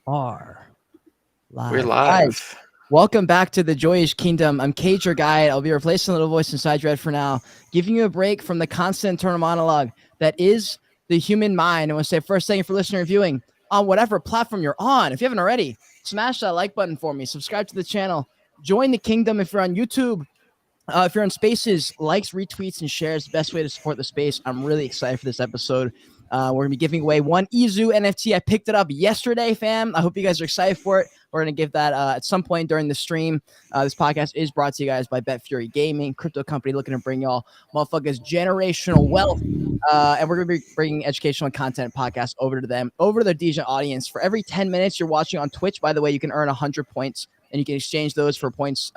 are We're live. Guys, live. welcome back to the Joyage Kingdom. I'm Cage, your guide. I'll be replacing the little voice inside your head for now, giving you a break from the constant internal monologue that is the human mind. I want to say first, thank you for listening and viewing on whatever platform you're on. If you haven't already, smash that like button for me. Subscribe to the channel. Join the kingdom if you're on YouTube. If you're on Spaces, likes, retweets, and shares, the best way to support the space. I'm really excited for this episode. We're going to be giving away one EZU NFT. I picked it up yesterday, fam. I hope you guys are excited for it. We're going to give that at some point during the stream. This podcast is brought to you guys by BetFury Gaming, crypto company looking to bring y'all motherfuckers generational wealth. And we're going to be bringing educational content podcast over to them, over to their DJ audience. For every 10 minutes you're watching on Twitch, by the way, you can earn 100 points, and you can exchange those for points.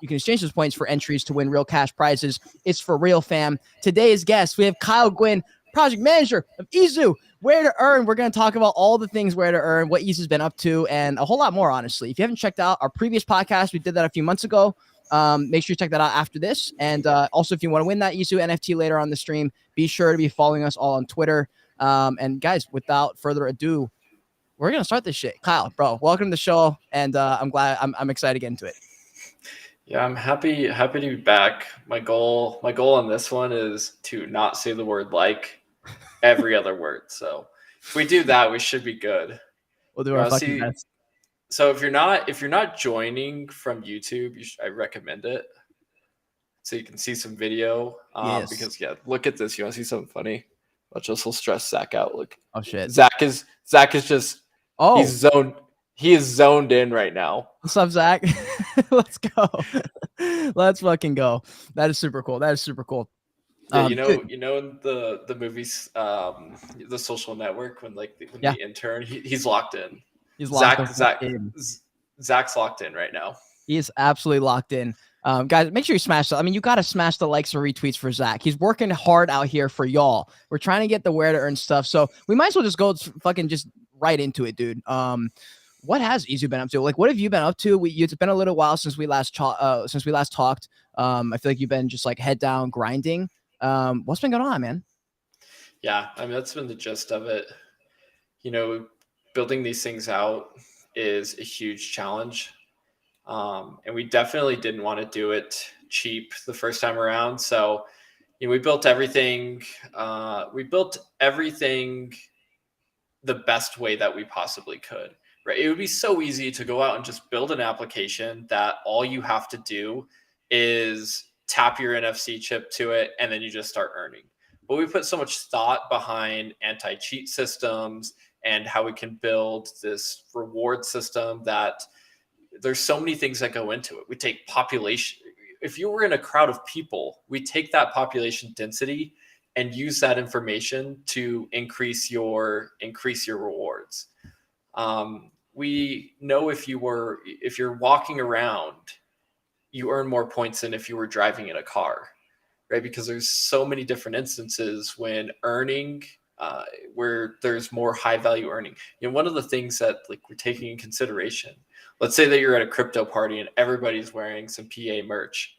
You can exchange those points for entries to win real cash prizes. It's for real, fam. Today's guest, we have Kyle Gwynn, project manager of EZU, Wear2Earn. We're going to talk about all the things Wear2Earn, what EZU's been up to, and a whole lot more, honestly. If you haven't checked out our previous podcast, we did that a few months ago. Make sure you check that out after this. And also, if you want to win that EZU NFT later on the stream, be sure to be following us all on Twitter. And guys, without further ado, we're going to start this shit. Kyle, bro, welcome to the show. And I'm excited to get into it. Yeah, I'm happy to be back. My goal on this one is to not say the word like every other word. So if we do that, we should be good. We'll do our fucking best. So if you're not joining from YouTube, I recommend it so you can see some video. Yes. Because look at this. You want to see something funny? Watch this. Will stress Zach out. Look. Oh shit. Zach is just. Oh. He's zoned. He is zoned in right now. What's up, Zach? Let's go. Let's fucking go. That is super cool. Yeah, you know in the movies, The Social Network, when the intern, he's locked in. He's locked Zach's locked in right now. He is absolutely locked in. Guys, make sure you smash that. I mean, you got to smash the likes or retweets for Zach. He's working hard out here for y'all. We're trying to get the Wear2Earn stuff, so we might as well just go fucking just right into it, dude. What has EZU been up to? Like, what have you been up to? It's been a little while since we last talked. I feel like you've been just like head down grinding. What's been going on, man? Yeah, I mean, that's been the gist of it. You know, building these things out is a huge challenge. And we definitely didn't want to do it cheap the first time around. So, we built everything. The best way that we possibly could. Right. It would be so easy to go out and just build an application that all you have to do is tap your NFC chip to it, and then you just start earning. But we put so much thought behind anti-cheat systems and how we can build this reward system that there's so many things that go into it. We take population. If you were in a crowd of people, we take that population density and use that information to increase your rewards. We know if you're walking around, you earn more points than if you were driving in a car, right? Because there's so many different instances when earning, where there's more high value earning. One of the things that we're taking in consideration, let's say that you're at a crypto party and everybody's wearing some PA merch,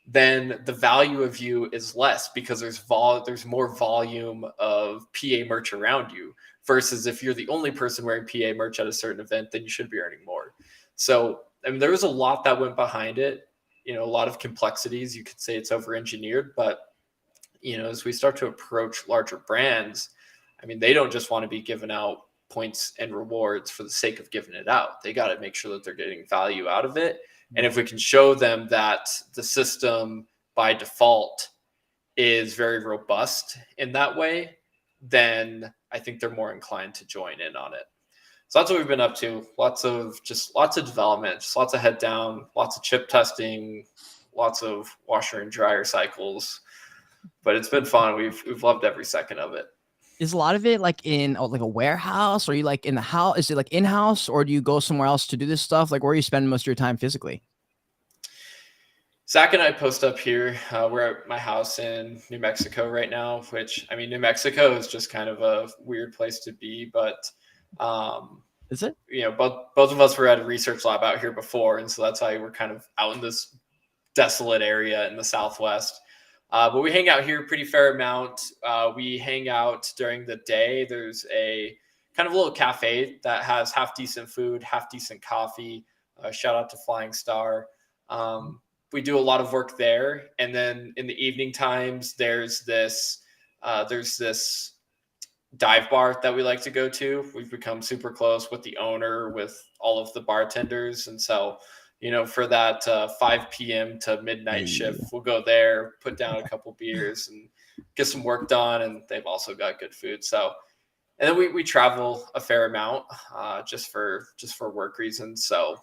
then the value of you is less because there's more volume of PA merch around you. Versus if you're the only person wearing PA merch at a certain event, then you should be earning more. So, I mean, there was a lot that went behind it, a lot of complexities. You could say it's over-engineered, but, as we start to approach larger brands, I mean, they don't just want to be giving out points and rewards for the sake of giving it out. They got to make sure that they're getting value out of it. And if we can show them that the system by default is very robust in that way, then I think they're more inclined to join in on it. So that's what we've been up to. Lots of development, just lots of head down, lots of chip testing, lots of washer and dryer cycles. But it's been fun. We've loved every second of it. Is a lot of it in a warehouse, or are you in the house? Is it in-house, or do you go somewhere else to do this stuff? Where are you spending most of your time physically? Zach and I post up here. We're at my house in New Mexico right now, which, I mean, New Mexico is just kind of a weird place to be, but is it? Both of us were at a research lab out here before, and so that's why we're kind of out in this desolate area in the Southwest. But we hang out here pretty fair amount. We hang out during the day. There's a kind of a little cafe that has half decent food, half decent coffee. Shout out to Flying Star. We do a lot of work there, and then in the evening times, there's this dive bar that we like to go to. We've become super close with the owner, with all of the bartenders, and so for that 5 p.m. to midnight shift, we'll go there, put down a couple beers, and get some work done. And they've also got good food. So, and then we travel a fair amount, just for work reasons. So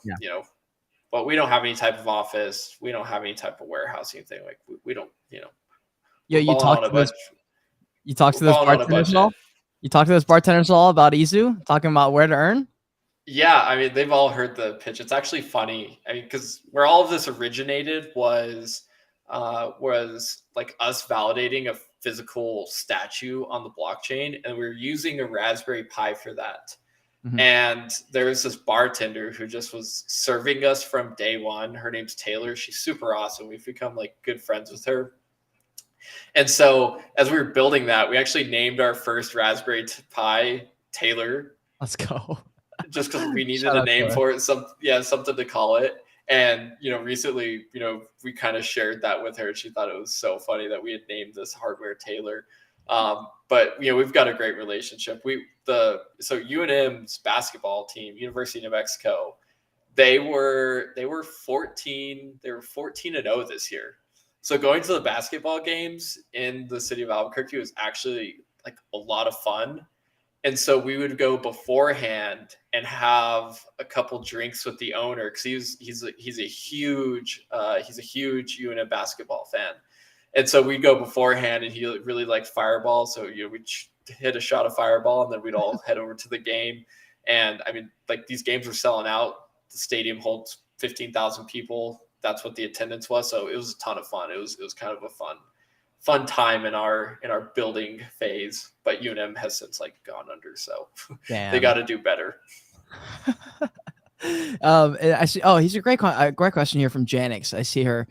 but we don't have any type of office. We don't have any type of warehouse, anything. Like we don't, Yeah, you talk to those bartenders at all? You talk to those bartenders at all about EZU, talking about Wear2Earn? Yeah, I mean, they've all heard the pitch. It's actually funny. I mean, because where all of this originated was like us validating a physical statue on the blockchain, and we were using a Raspberry Pi for that. Mm-hmm. And there was this bartender who just was serving us from day one. Her name's Taylor. She's super awesome. We've become like good friends with her. And so as we were building that, we actually named our first Raspberry Pi Taylor. Let's go. Just because we needed a name for it, something to call it. And recently, we kind of shared that with her. She thought it was so funny that we had named this hardware Taylor. But we've got a great relationship. So UNM's basketball team, University of New Mexico, they were 14-0 this year. So going to the basketball games in the city of Albuquerque was actually like a lot of fun. And so we would go beforehand and have a couple drinks with the owner, because he's a huge UNM basketball fan. And so we'd go beforehand, and he really liked Fireball. So we'd hit a shot of Fireball, and then we'd all head over to the game. And I mean, like, these games were selling out. The stadium holds 15,000 people. That's what the attendance was. So it was a ton of fun. It was kind of a fun time in our building phase, but UNM has since like gone under, so they got to do better. I see. Oh, he's a great question here from Janix. I see him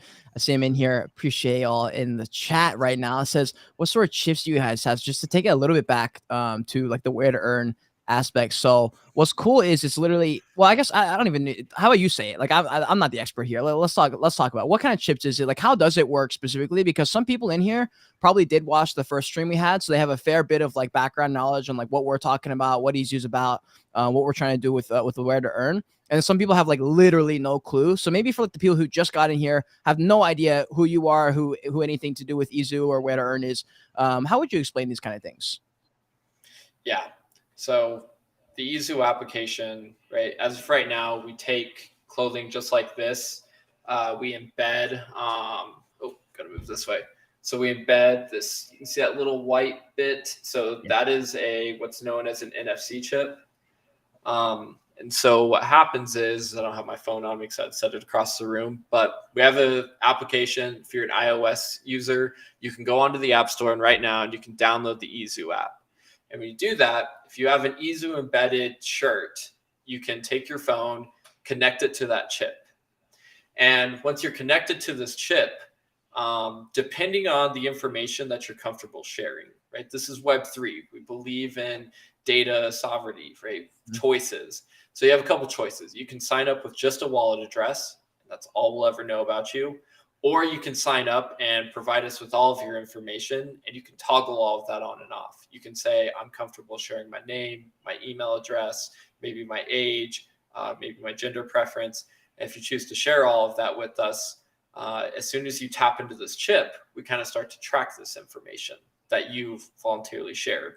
in here. Appreciate y'all in the chat right now. It says, what sort of chips do you guys have? Just to take it a little bit back to like the Wear2Earn aspect. So what's cool is it's literally, well, I guess I don't even need, how about you say it? Like I'm not the expert here. Let's talk about what kind of chips is it? Like, how does it work specifically? Because some people in here probably did watch the first stream we had, so they have a fair bit of like background knowledge on like what we're talking about, what EZU's about, what we're trying to do with the Wear2Earn. And some people have like literally no clue. So maybe for like the people who just got in here, have no idea who you are, who anything to do with EZU or Wear2Earn is, how would you explain these kind of things? Yeah. So the EZU application, right? As of right now, we take clothing just like this. We embed, gotta move this way. So we embed this, you see that little white bit? So that is what's known as an NFC chip. And so what happens is, I don't have my phone on me because I'd set it across the room, but we have an application. If you're an iOS user, you can go onto the App Store and right now, and you can download the EZU app. And when you do that, if you have an EZU embedded shirt, you can take your phone, connect it to that chip. And once you're connected to this chip, depending on the information that you're comfortable sharing, right? This is Web3. We believe in data sovereignty, right? Mm-hmm. Choices. So you have a couple choices. You can sign up with just a wallet address, and that's all we'll ever know about you. Or you can sign up and provide us with all of your information, and you can toggle all of that on and off. You can say, I'm comfortable sharing my name, my email address, maybe my age, maybe my gender preference. And if you choose to share all of that with us, as soon as you tap into this chip, we kind of start to track this information that you've voluntarily shared.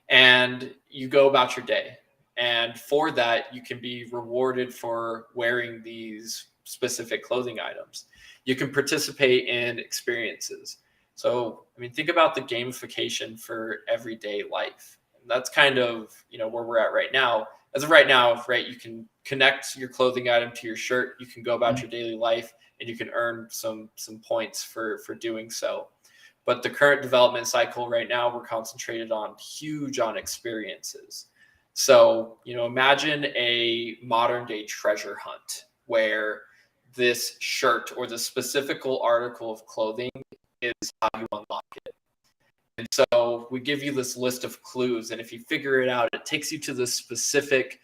And you go about your day. And for that, you can be rewarded for wearing these specific clothing items. You can participate in experiences. So, I mean, think about the gamification for everyday life. And that's kind of, where we're at right now. As of right now, right, you can connect your clothing item to your shirt. You can go about your daily life, and you can earn some points for doing so. But the current development cycle right now, we're concentrated on experiences. So, imagine a modern day treasure hunt where this shirt or the specific article of clothing is how you unlock it. so we give you this list of clues, and if you figure it out, it takes you to this specific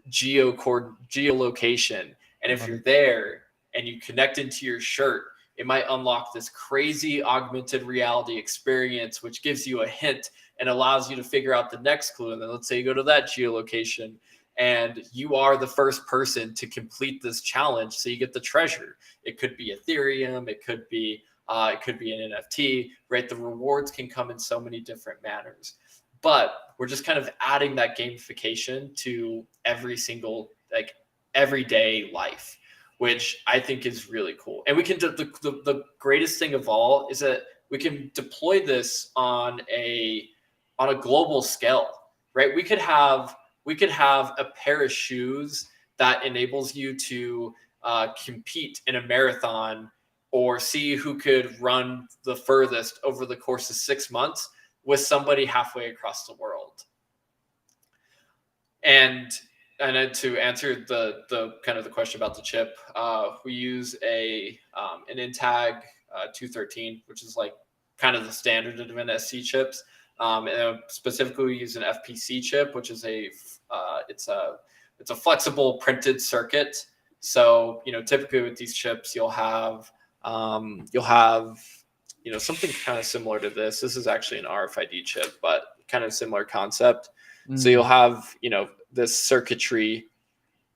geolocation. And if you're there and you connect into your shirt, it might unlock this crazy augmented reality experience, which gives you a hint and allows you to figure out the next clue. And then let's say you go to that geolocation and you are the first person to complete this challenge. So you get the treasure. It could be Ethereum. It could be an NFT, right? The rewards can come in so many different manners, but we're just kind of adding that gamification to every single, like, everyday life, which I think is really cool. And we can do the greatest thing of all is that we can deploy this on a global scale, right? We could have a pair of shoes that enables you to compete in a marathon or see who could run the furthest over the course of 6 months with somebody halfway across the world. And then to answer the kind of the question about the chip, we use an Intag 213, which is like kind of the standard of NSC chips. And specifically, we use an FPC chip, which is it's a flexible printed circuit. So typically with these chips, you'll have something kind of similar to this. This is actually an RFID chip, but kind of similar concept. So you'll have this circuitry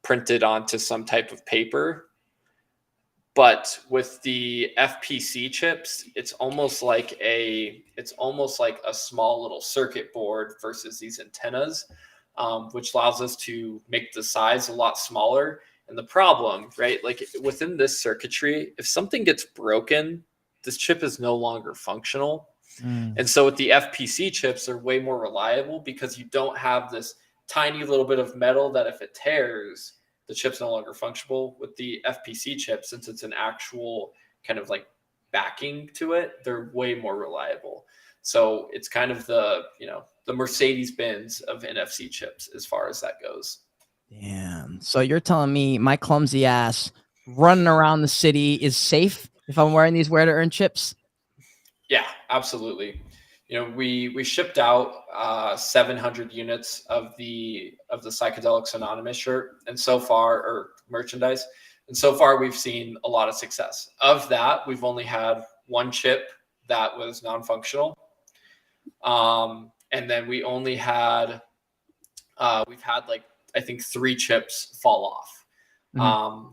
printed onto some type of paper. But with the FPC chips, it's almost like a small little circuit board versus these antennas, which allows us to make the size a lot smaller. And the problem, right, like within this circuitry, if something gets broken, this chip is no longer functional. And so with the FPC chips, they're way more reliable because you don't have this tiny little bit of metal that if it tears, the chip's no longer functional. With the FPC chip, since it's an actual kind of like backing to it, they're way more reliable. So it's kind of the Mercedes-Benz of NFC chips as far as that goes. Damn. So you're telling me my clumsy ass running around the city is safe if I'm wearing these Wear2Earn chips? Yeah, absolutely. We shipped out 700 units of the Psychedelics Anonymous shirt, and so far, or merchandise, and so far we've seen a lot of success. Of that, we've only had one chip that was non-functional, and then we only had we've had like I think 3 chips fall off.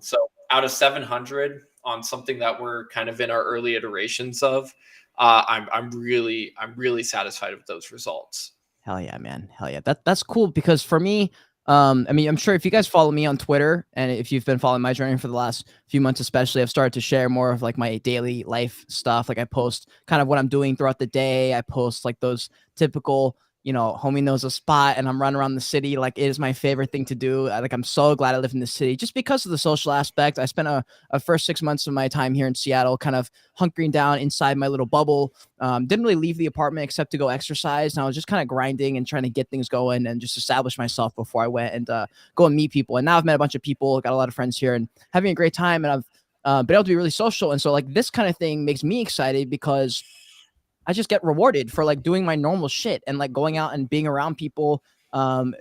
So out of 700 on something that we're kind of in our early iterations of. I'm really satisfied with those results. Hell yeah, man. Hell yeah. That's cool because for me, I mean, I'm sure if you guys follow me on Twitter and if you've been following my journey for the last few months, especially, I've started to share more of like my daily life stuff. Like I post kind of what I'm doing throughout the day. I post like those typical, homie knows a spot and I'm running around the city. Like it is my favorite thing to do. Like I'm so glad I live in the city just because of the social aspect. I spent a first 6 months of my time here in Seattle, kind of hunkering down inside my little bubble. Didn't really leave the apartment except to go exercise. And I was just kind of grinding and trying to get things going and just establish myself before I went and go and meet people. And now I've met a bunch of people, got a lot of friends here and having a great time. And I've been able to be really social. And so like this kind of thing makes me excited because I just get rewarded for like doing my normal shit and like going out and being around people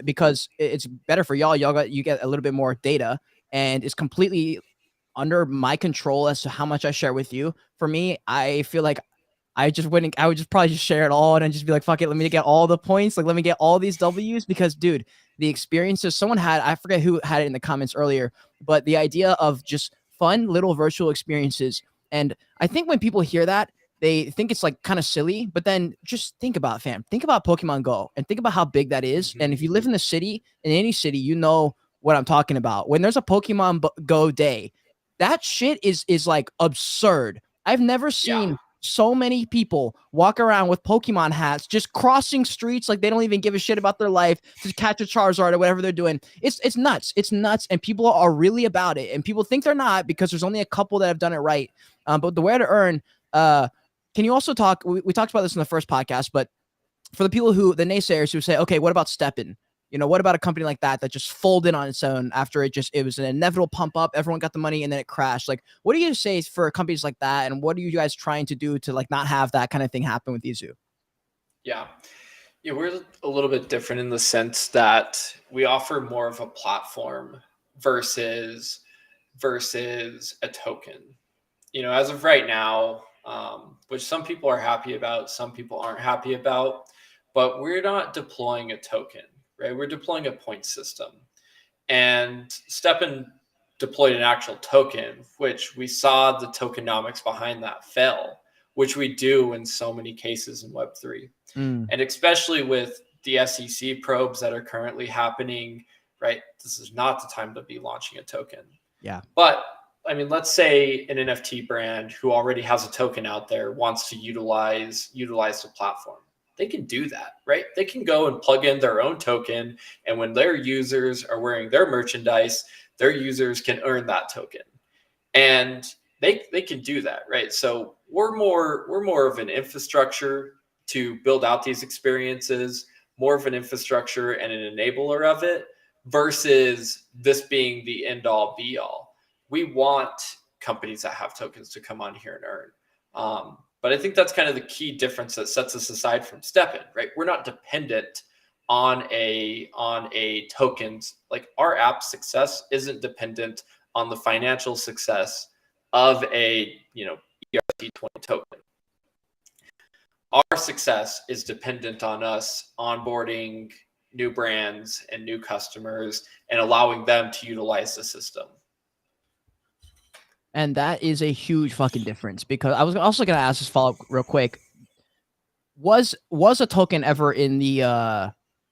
because it's better for y'all. You get a little bit more data and it's completely under my control as to how much I share with you. For me, I feel like I would just probably just share it all and just be like, fuck it, let me get all the points. Like, let me get all these W's because, dude, the experiences someone had, I forget who had it in the comments earlier, but the idea of just fun little virtual experiences. And I think when people hear that, they think it's like kind of silly, but then just think about it, fam. Think about Pokemon Go and think about how big that is. And if you live in the city, in any city, you know what I'm talking about. When there's a Pokemon Go day, that shit is like absurd. I've never seen so many people walk around with Pokemon hats, just crossing streets like they don't even give a shit about their life to catch a Charizard or whatever they're doing. It's nuts. It's nuts, and people are really about it. And people think they're not because there's only a couple that have done it right. But the Wear2Earn, can you also talk? We talked about this in the first podcast, but for the people the naysayers who say, okay, what about Steppen? What about a company like that just folded on its own after it was an inevitable pump up, everyone got the money and then it crashed? Like, what do you say for companies like that? And what are you guys trying to do to like not have that kind of thing happen with EZU? Yeah. Yeah, we're a little bit different in the sense that we offer more of a platform versus a token. As of right now, which some people are happy about, some people aren't happy about, but we're not deploying a token, right? We're deploying a point system. And STEPN deployed an actual token, which we saw the tokenomics behind that fail, which we do in so many cases in Web3. And especially with the SEC probes that are currently happening, right? This is not the time to be launching a token. Yeah. But I mean, let's say an NFT brand who already has a token out there wants to utilize the platform. They can do that, right? They can go and plug in their own token, and when their users are wearing their merchandise, their users can earn that token. And they can do that, right? So we're more of an infrastructure to build out these experiences, more of an infrastructure and an enabler of it, versus this being the end all be all. We want companies that have tokens to come on here and earn. But I think that's kind of the key difference that sets us aside from STEPN, right? We're not dependent on a tokens. Like, our app success isn't dependent on the financial success of a ERC20 token. Our success is dependent on us onboarding new brands and new customers and allowing them to utilize the system. And that is a huge fucking difference, because I was also going to ask this follow-up real quick. Was a token ever in the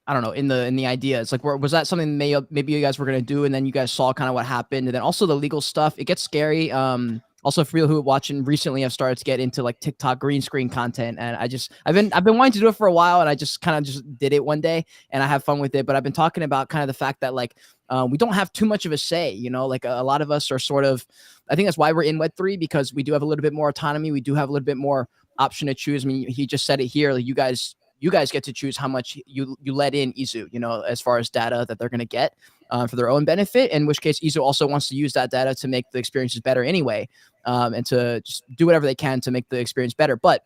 I don't know, in the ideas? Like, was that something maybe you guys were going to do, and then you guys saw kind of what happened? And then also the legal stuff, it gets scary. Also, for people who are watching recently, I've started to get into like TikTok green screen content, and I've been wanting to do it for a while, and I just kind of just did it one day, and I have fun with it. But I've been talking about kind of the fact that, like, we don't have too much of a say, like a lot of us are sort of, I think that's why we're in Web3, because we do have a little bit more autonomy. We do have a little bit more option to choose. I mean, he just said it here, like, you guys get to choose how much you let in EZU, as far as data that they're going to get for their own benefit, in which case EZU also wants to use that data to make the experiences better anyway, and to just do whatever they can to make the experience better. But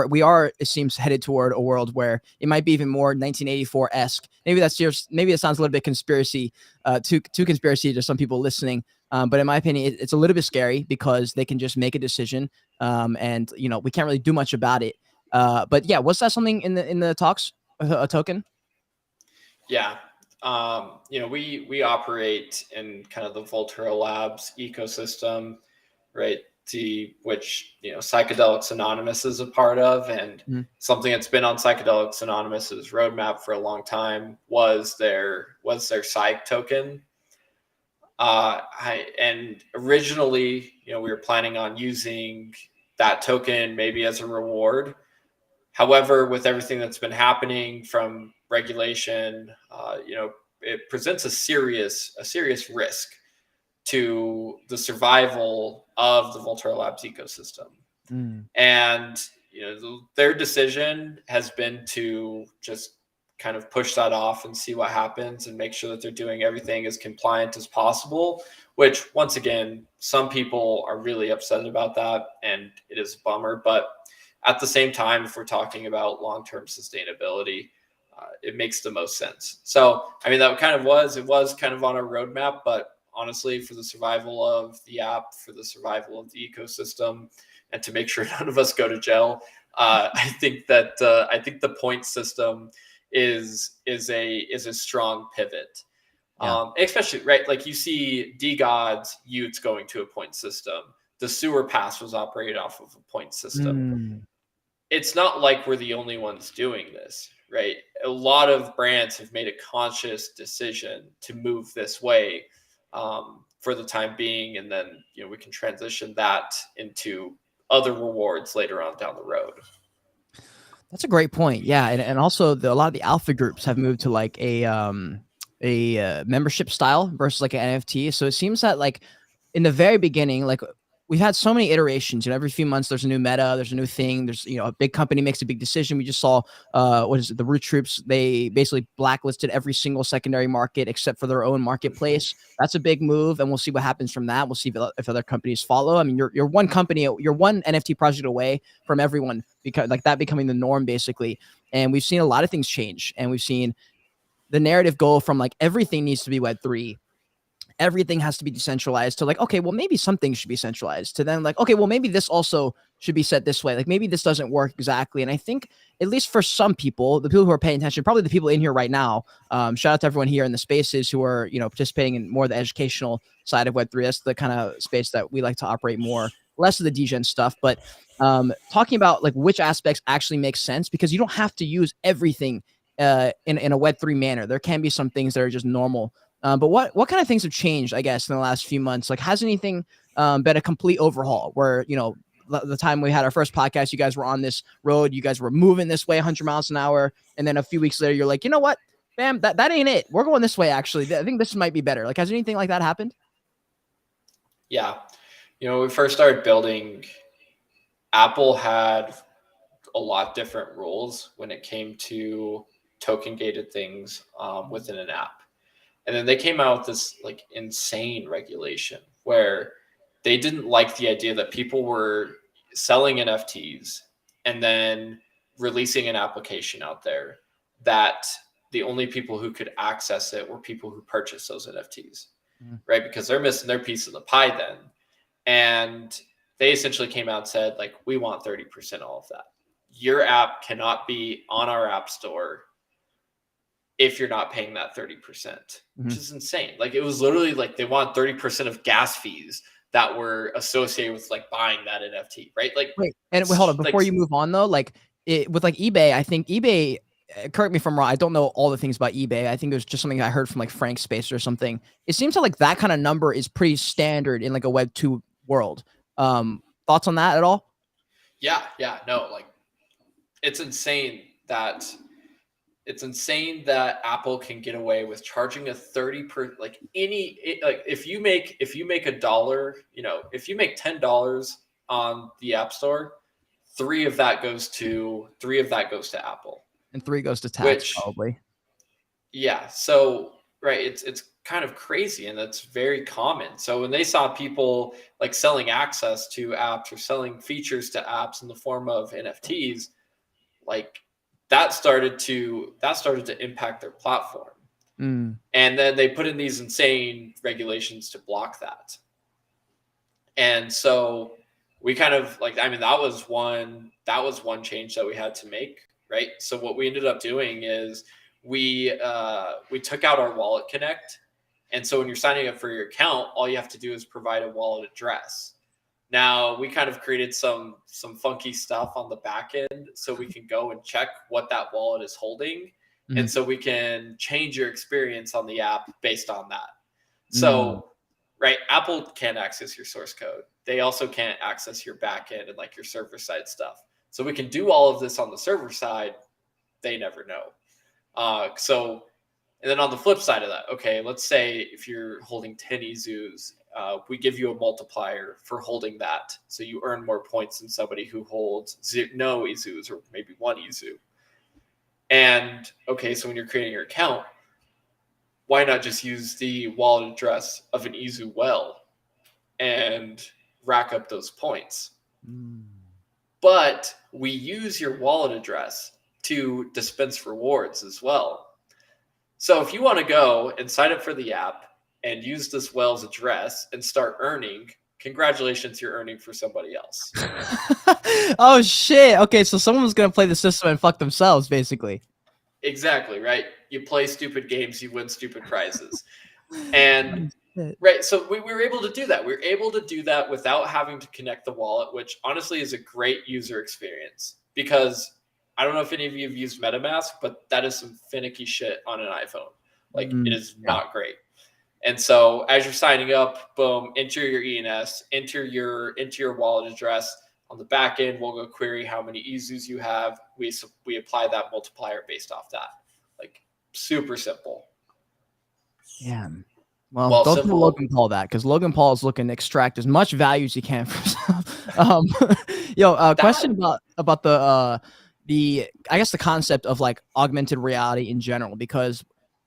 we are, it seems, headed toward a world where it might be even more 1984-esque. Maybe it sounds a little bit conspiracy, too conspiracy to some people listening. But in my opinion, it's a little bit scary, because they can just make a decision, and we can't really do much about it. But yeah, was that something in the talks, a token? Yeah. We operate in kind of the Volterra Labs ecosystem, right? Which Psychedelics Anonymous is a part of, and something that's been on Psychedelics Anonymous's roadmap for a long time was their Psych token. And originally, we were planning on using that token maybe as a reward. However, with everything that's been happening from regulation, it presents a serious risk to the survival of the Volterra Labs ecosystem. And their decision has been to just kind of push that off and see what happens, and make sure that they're doing everything as compliant as possible, which, once again, some people are really upset about that, and it is a bummer. But at the same time, if we're talking about long-term sustainability, it makes the most sense. So, I mean, it was kind of on our roadmap, but honestly, for the survival of the app, for the survival of the ecosystem, and to make sure none of us go to jail, I think the point system is a strong pivot. Yeah. Especially, right, like, you see DGod's Utes going to a point system. The sewer pass was operated off of a point system. It's not like we're the only ones doing this, right? A lot of brands have made a conscious decision to move this way for the time being, and then we can transition that into other rewards later on down the road. That's a great point. Yeah, and also a lot of the alpha groups have moved to like a membership style versus like an NFT. So it seems that, like, in the very beginning, like, we've had so many iterations. Every few months there's a new meta, there's a new thing. There's a big company makes a big decision. We just saw what is it? The Root Troops. They basically blacklisted every single secondary market except for their own marketplace. That's a big move, and we'll see what happens from that. We'll see if other companies follow. I mean, you're one company, you're one NFT project away from everyone because like that becoming the norm basically. And we've seen a lot of things change, and we've seen the narrative go from like everything needs to be Web3, everything has to be decentralized, to like, okay, well, maybe some things should be centralized, to then like, okay, well, maybe this also should be set this way. Like maybe this doesn't work exactly. And I think at least for some people, the people who are paying attention, probably the people in here right now, shout out to everyone here in the spaces who are, participating in more of the educational side of Web3. That's the kind of space that we like to operate more, less of the degen stuff, but talking about like which aspects actually make sense, because you don't have to use everything in a Web3 manner. There can be some things that are just normal. But what kind of things have changed, I guess, in the last few months? Like, has anything been a complete overhaul where, the time we had our first podcast, you guys were on this road, you guys were moving this way 100 miles an hour. And then a few weeks later, you're like, you know what, bam, that ain't it. We're going this way, actually. I think this might be better. Like, has anything like that happened? Yeah. When we first started building, Apple had a lot different rules when it came to token gated things within an app. And then they came out with this like insane regulation where they didn't like the idea that people were selling NFTs and then releasing an application out there that the only people who could access it were people who purchased those NFTs, right? Because they're missing their piece of the pie then. And they essentially came out and said, like, we want 30% all of that. Your app cannot be on our app store if you're not paying that 30%, which is insane. Like, it was literally like they want 30% of gas fees that were associated with like buying that NFT, right? Like, wait, hold on, before you move on though, like with like eBay, I think eBay, correct me if I'm wrong, I don't know all the things about eBay. I think it was just something I heard from like Frank Space or something. It seems like that kind of number is pretty standard in like a Web 2 world. Thoughts on that at all? Yeah, no, like it's insane that Apple can get away with charging a 30 per like if you make $1, if you make $10 on the App Store, three of that goes to Apple, and 3 goes to tax, which probably. Yeah, so right, it's kind of crazy, and that's very common. So when they saw people like selling access to apps or selling features to apps in the form of NFTs, like that started to impact their platform. And then they put in these insane regulations to block that. And so we kind of like, I mean, that was one change that we had to make, right? So what we ended up doing is we took out our wallet connect. And so when you're signing up for your account, all you have to do is provide a wallet address. Now we kind of created some funky stuff on the back end so we can go and check what that wallet is holding. And so we can change your experience on the app based on that. So, right, Apple can't access your source code. They also can't access your back end and like your server side stuff. So we can do all of this on the server side. They never know. And then on the flip side of that, okay, let's say if you're holding 10 EZUs, we give you a multiplier for holding that. So you earn more points than somebody who holds no EZUs or maybe one EZU. And okay, so when you're creating your account, why not just use the wallet address of an EZU well and rack up those points? But we use your wallet address to dispense rewards as well. So if you want to go and sign up for the app and use this well's address and start earning, congratulations, you're earning for somebody else. Oh shit. Okay, so someone's gonna play the system and fuck themselves, basically. Exactly, right? You play stupid games, you win stupid prizes. And right, so we were able to do that. We were able to do that without having to connect the wallet, which honestly is a great user experience, because I don't know if any of you have used MetaMask, but that is some finicky shit on an iPhone. Like, it is not great. And so as you're signing up, boom, enter your ENS, enter your wallet address. On the back end, we'll go query how many EZUs you have. We apply that multiplier based off that. Like, super simple. Yeah. Well, Well, don't tell simple. Logan Paul that, because Logan Paul is looking to extract as much value as he can from himself. Question That about the I guess the concept of like augmented reality in general, because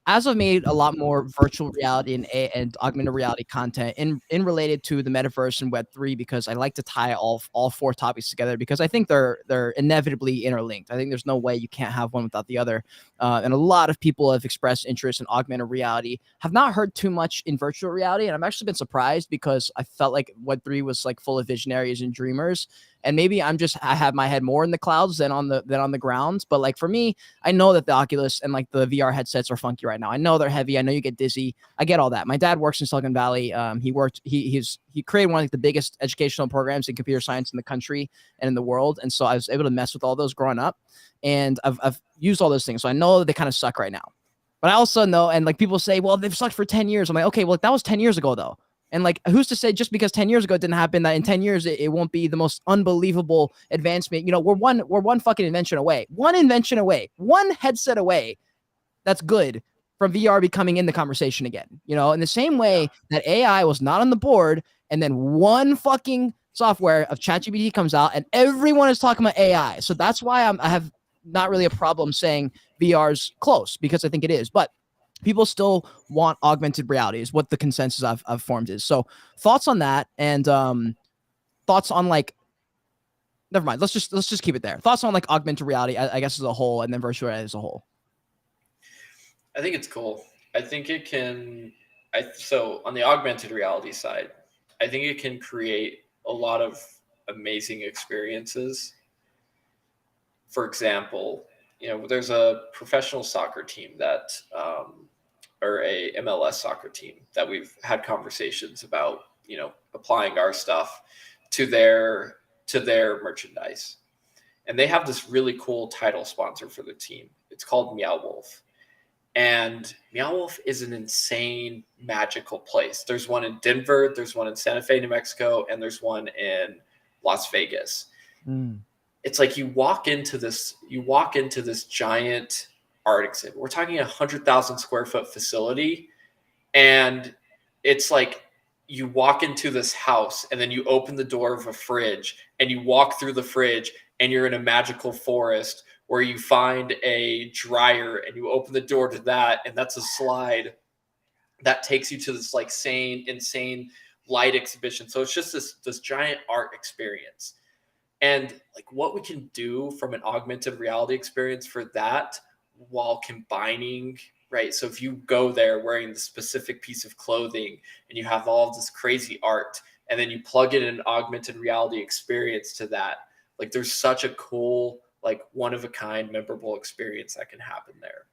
as I've made a lot more virtual reality and augmented reality content in related to the metaverse and Web3, because I like to tie all four topics together, because I think they're inevitably interlinked. I think there's no way you can't have one without the other. And a lot of people have expressed interest in augmented reality. Have not heard too much in virtual reality, and I've actually been surprised, because I felt like Web3 was like full of visionaries and dreamers. And maybe I have my head more in the clouds than on the ground. But like for me, I know that the Oculus and like the VR headsets are funky right now. I know they're heavy. I know you get dizzy. I get all that. My dad works in Silicon Valley. He created one of like the biggest educational programs in computer science in the country and in the world. And so I was able to mess with all those growing up, and I've used all those things. So I know that they kind of suck right now. But I also know, and like people say, well, they've sucked for 10 years. I'm like, okay, well, that was 10 years ago though. And like, who's to say just because 10 years ago it didn't happen, that in 10 years it won't be the most unbelievable advancement? You know, we're one fucking invention away, one headset away that's good from VR becoming in the conversation again. You know, in the same yeah. way that AI was not on the board, and then one fucking software of ChatGPT comes out and everyone is talking about AI. So that's why I have not really a problem saying VR's close, because I think it is. But people still want augmented reality is what the consensus I've formed is. So thoughts on that, and thoughts on like, never mind. Let's just keep it there. Thoughts on like augmented reality, I guess, as a whole, and then virtual reality as a whole. I think it's cool. I think it can. So on the augmented reality side, I think it can create a lot of amazing experiences. For example, there's a professional soccer team that, or a MLS soccer team that we've had conversations about, applying our stuff to their merchandise, and they have this really cool title sponsor for the team. It's called Meow Wolf. And Meow Wolf is an insane, magical place. There's one in Denver, there's one in Santa Fe, New Mexico, and there's one in Las Vegas. Mm. It's like you walk into this giant art exhibit. We're talking 100,000 square foot facility, and it's like you walk into this house and then you open the door of a fridge and you walk through the fridge and you're in a magical forest where you find a dryer and you open the door to that, and that's a slide that takes you to this like insane light exhibition. So it's just this giant art experience. And like what we can do from an augmented reality experience for that, while combining, right? So if you go there wearing the specific piece of clothing and you have all of this crazy art, and then you plug in an augmented reality experience to that, like there's such a cool, like one of a kind, memorable experience that can happen there.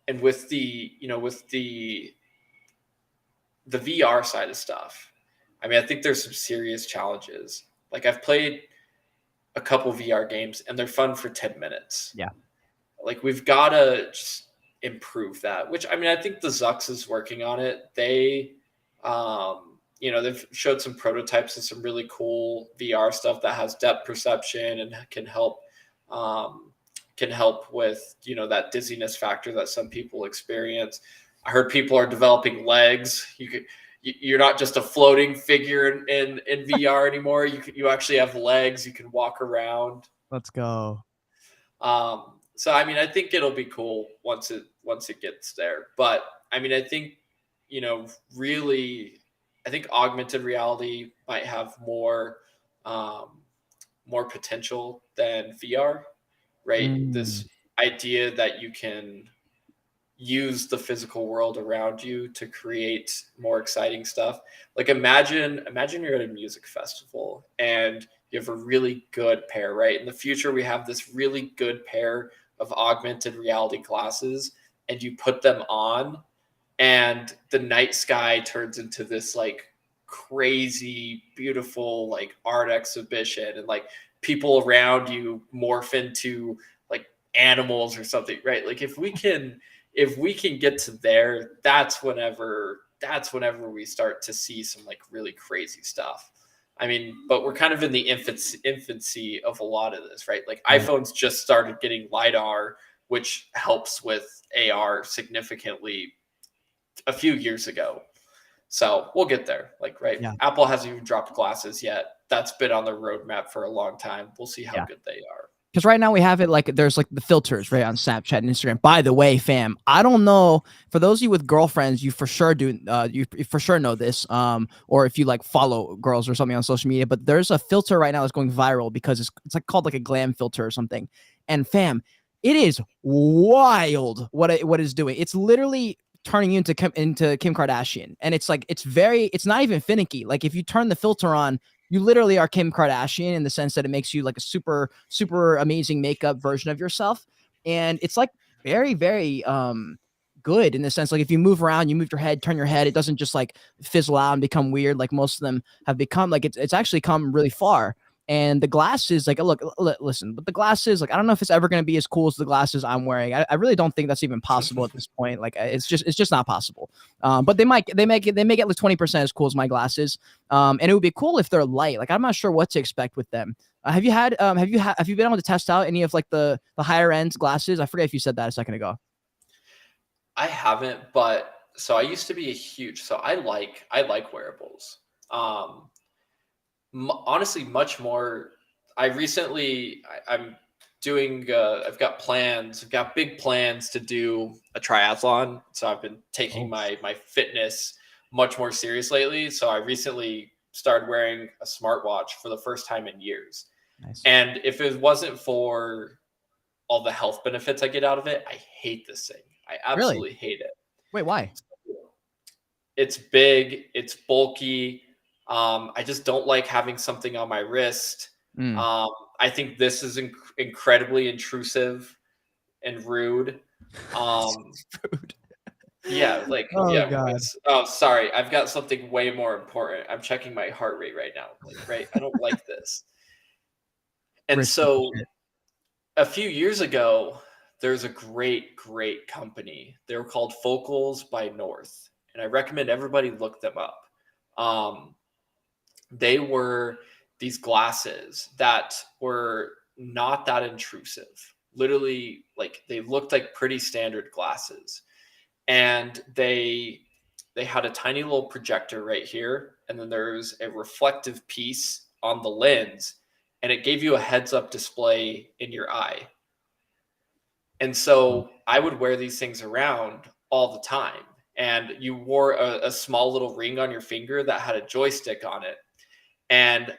And with the VR side of stuff, I mean, I think there's some serious challenges. Like I've played a couple VR games and they're fun for 10 minutes. Yeah. Like we've got to just improve that, which I mean, I think the Zux is working on it. They've showed some prototypes of some really cool VR stuff that has depth perception and can help with, that dizziness factor that some people experience. I heard people are developing legs. You're not just a floating figure in VR anymore. You actually have legs. You can walk around. Let's go. So I mean, I think it'll be cool once it gets there. But I mean, I think, really, I think augmented reality might have more potential than VR, right? Mm. This idea that you can use the physical world around you to create more exciting stuff. Like imagine you're at a music festival and you have a really good pair, right? In the future, we have this really good pair of augmented reality glasses, and you put them on and the night sky turns into this like crazy, beautiful, like art exhibition, and like people around you morph into like animals or something, right? Like if we can get to there, that's whenever we start to see some like really crazy stuff. I mean, but we're kind of in the infancy of a lot of this, right? Like Right. iPhones just started getting LiDAR, which helps with AR significantly. a few years ago. So we'll get there. Like, right. Yeah. Apple hasn't even dropped glasses yet. That's been on the roadmap for a long time. We'll see how good they are. Because right now we have it like there's like the filters right on Snapchat and Instagram. By the way, fam, I don't know, for those of you with girlfriends, you for sure do you for sure know this, or if you like follow girls or something on social media, but there's a filter right now that's going viral because it's like called like a glam filter or something. And fam, it is wild what it's doing. It's literally turning you into Kim Kardashian, and it's like it's not even finicky. Like if you turn the filter on, you literally are Kim Kardashian in the sense that it makes you like a super, super amazing makeup version of yourself. And it's like very, very good in the sense, like if you move around, you move your head, turn your head, it doesn't just like fizzle out and become weird like most of them have become. Like it's actually come really far. And the glasses, like, look, listen, but the glasses, like, I don't know if it's ever going to be as cool as the glasses I'm wearing. I really don't think that's even possible at this point. Like, it's just not possible. But they make it like 20% as cool as my glasses. And it would be cool if they're light. Like, I'm not sure what to expect with them. Have you been able to test out any of like the higher end glasses? I forget if you said that a second ago. I haven't, but so I used to be I like wearables. Honestly, much more. I'm doing, I've got big plans to do a triathlon. So I've been taking my fitness much more serious lately. So I recently started wearing a smartwatch for the first time in years. Nice. And if it wasn't for all the health benefits I get out of it, I hate this thing. I absolutely hate it. Wait, why? It's big, it's bulky. I just don't like having something on my wrist. I think this is incredibly intrusive and rude. Rude. Yeah, like, God. Sorry, I've got something way more important. I'm checking my heart rate right now. Like, right, I don't like this. And so a few years ago, there's a great company. They were called Focals by North, and I recommend everybody look them up. They were these glasses that were not that intrusive. Literally, like, they looked like pretty standard glasses. And they had a tiny little projector right here. And then there's a reflective piece on the lens. And it gave you a heads-up display in your eye. And so I would wear these things around all the time. And you wore a small little ring on your finger that had a joystick on it. And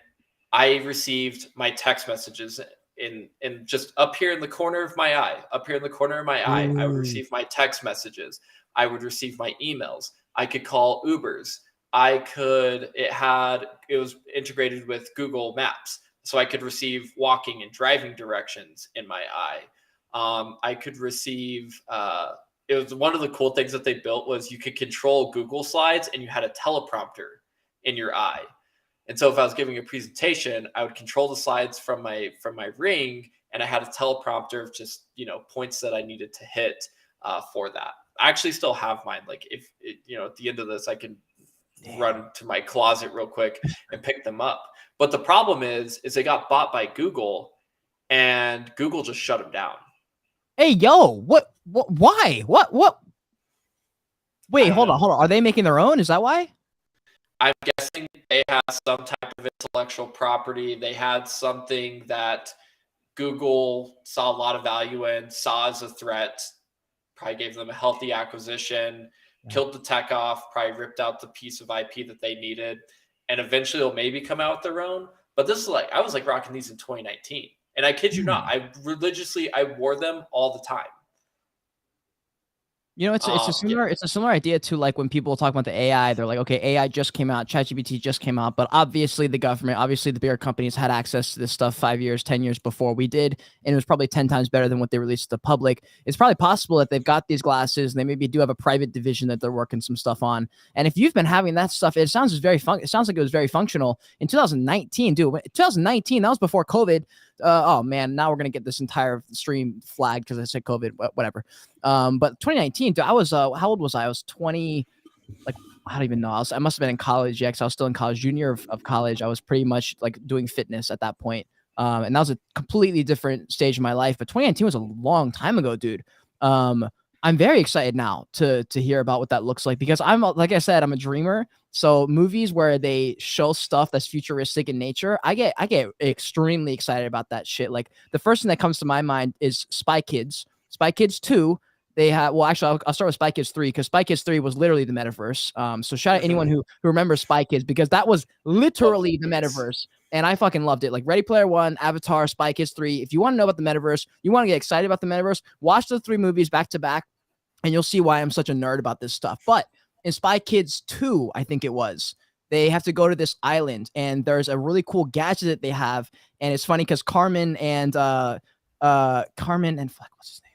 I received my text messages in just up here in the corner of my eye. Up here in the corner of my eye, I would receive my text messages. I would receive my emails. I could call Ubers. It was integrated with Google Maps. So I could receive walking and driving directions in my eye. I could receive, it was one of the cool things that they built was you could control Google Slides and you had a teleprompter in your eye. And so if I was giving a presentation, I would control the slides from my ring, and I had a teleprompter of just, points that I needed to hit for that. I actually still have mine. Like if at the end of this, I can run to my closet real quick and pick them up. But the problem is they got bought by Google, and Google just shut them down. Hey, yo, what, why? What? Wait, hold on. Are they making their own? Is that why? I'm guessing they had some type of intellectual property. They had something that Google saw a lot of value in, saw as a threat, probably gave them a healthy acquisition, killed the tech off, probably ripped out the piece of IP that they needed, and eventually they'll maybe come out with their own. But this is I was rocking these in 2019. And I kid you not, I wore them all the time. It's a similar idea to like when people talk about the AI, they're like, okay, AI just came out, ChatGPT just came out, but obviously the government, obviously the bigger companies had access to this stuff 5 years, 10 years before we did, and it was probably 10 times better than what they released to the public. It's probably possible that they've got these glasses and they maybe do have a private division that they're working some stuff on. And if you've been having that stuff, it sounds like it was very functional in 2019, dude. 2019, that was before COVID. Oh man, now we're gonna get this entire stream flagged because I said COVID, whatever. But 2019, dude, I was how old was I? I was 20. Like, I don't even know. I must have been in college. Yeah, because I was still in college, junior of college. I was pretty much like doing fitness at that point. And that was a completely different stage of my life. But 2019 was a long time ago, dude. I'm very excited now to hear about what that looks like, because like I said, I'm a dreamer. So movies where they show stuff that's futuristic in nature, I get extremely excited about that shit. Like the first thing that comes to my mind is Spy Kids. Spy Kids 2, they have, well, actually I'll start with Spy Kids 3, because Spy Kids 3 was literally the metaverse. So shout out anyone who remembers Spy Kids, because that was Love literally the those. metaverse. And I fucking loved it. Like Ready Player One, Avatar, Spy Kids 3. If you want to know about the metaverse, you want to get excited about the metaverse, watch the 3 movies back to back, and you'll see why I'm such a nerd about this stuff. But in Spy Kids 2, I think it was, they have to go to this island, and there's a really cool gadget that they have. And it's funny because Carmen and fuck, what's his name?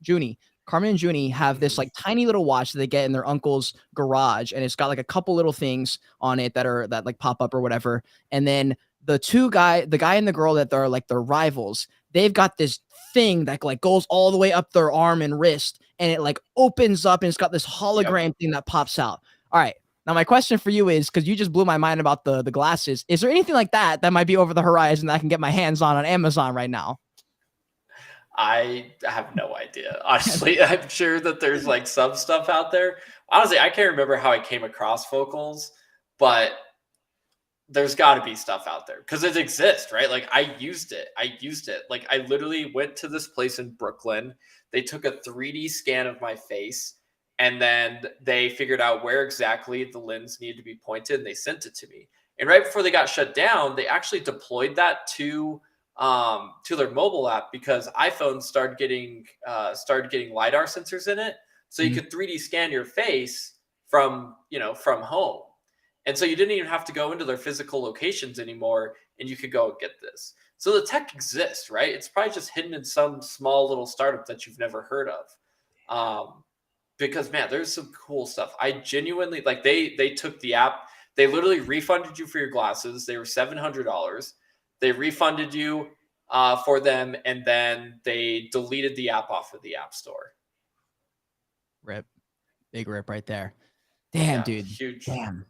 Junie. Carmen and Junie have this like tiny little watch that they get in their uncle's garage, and it's got like a couple little things on it that like pop up or whatever. And then the guy and the girl that they're like their rivals, they've got this thing that like goes all the way up their arm and wrist, and it like opens up, and it's got this hologram thing that pops out. All right. Now my question for you is, because you just blew my mind about the glasses, is there anything like that that might be over the horizon that I can get my hands on Amazon right now? I have no idea. Honestly, I'm sure that there's like some stuff out there. Honestly, I can't remember how I came across Focals, but there's got to be stuff out there because it exists, right? Like I used it. Like I literally went to this place in Brooklyn. They took a 3D scan of my face, and then they figured out where exactly the lens needed to be pointed, and they sent it to me. And right before they got shut down, they actually deployed that to their mobile app, because iPhones started getting lidar sensors in it, so you could 3D scan your face from home, and so you didn't even have to go into their physical locations anymore, and you could go get this. So the tech exists, right? It's probably just hidden in some small little startup that you've never heard of. Because man, there's some cool stuff. I genuinely like they took the app, they literally refunded you for your glasses. They were $700. They refunded you for them, and then they deleted the app off of the app store. Rip. Big rip right there. Damn, Yeah, dude. huge. Damn.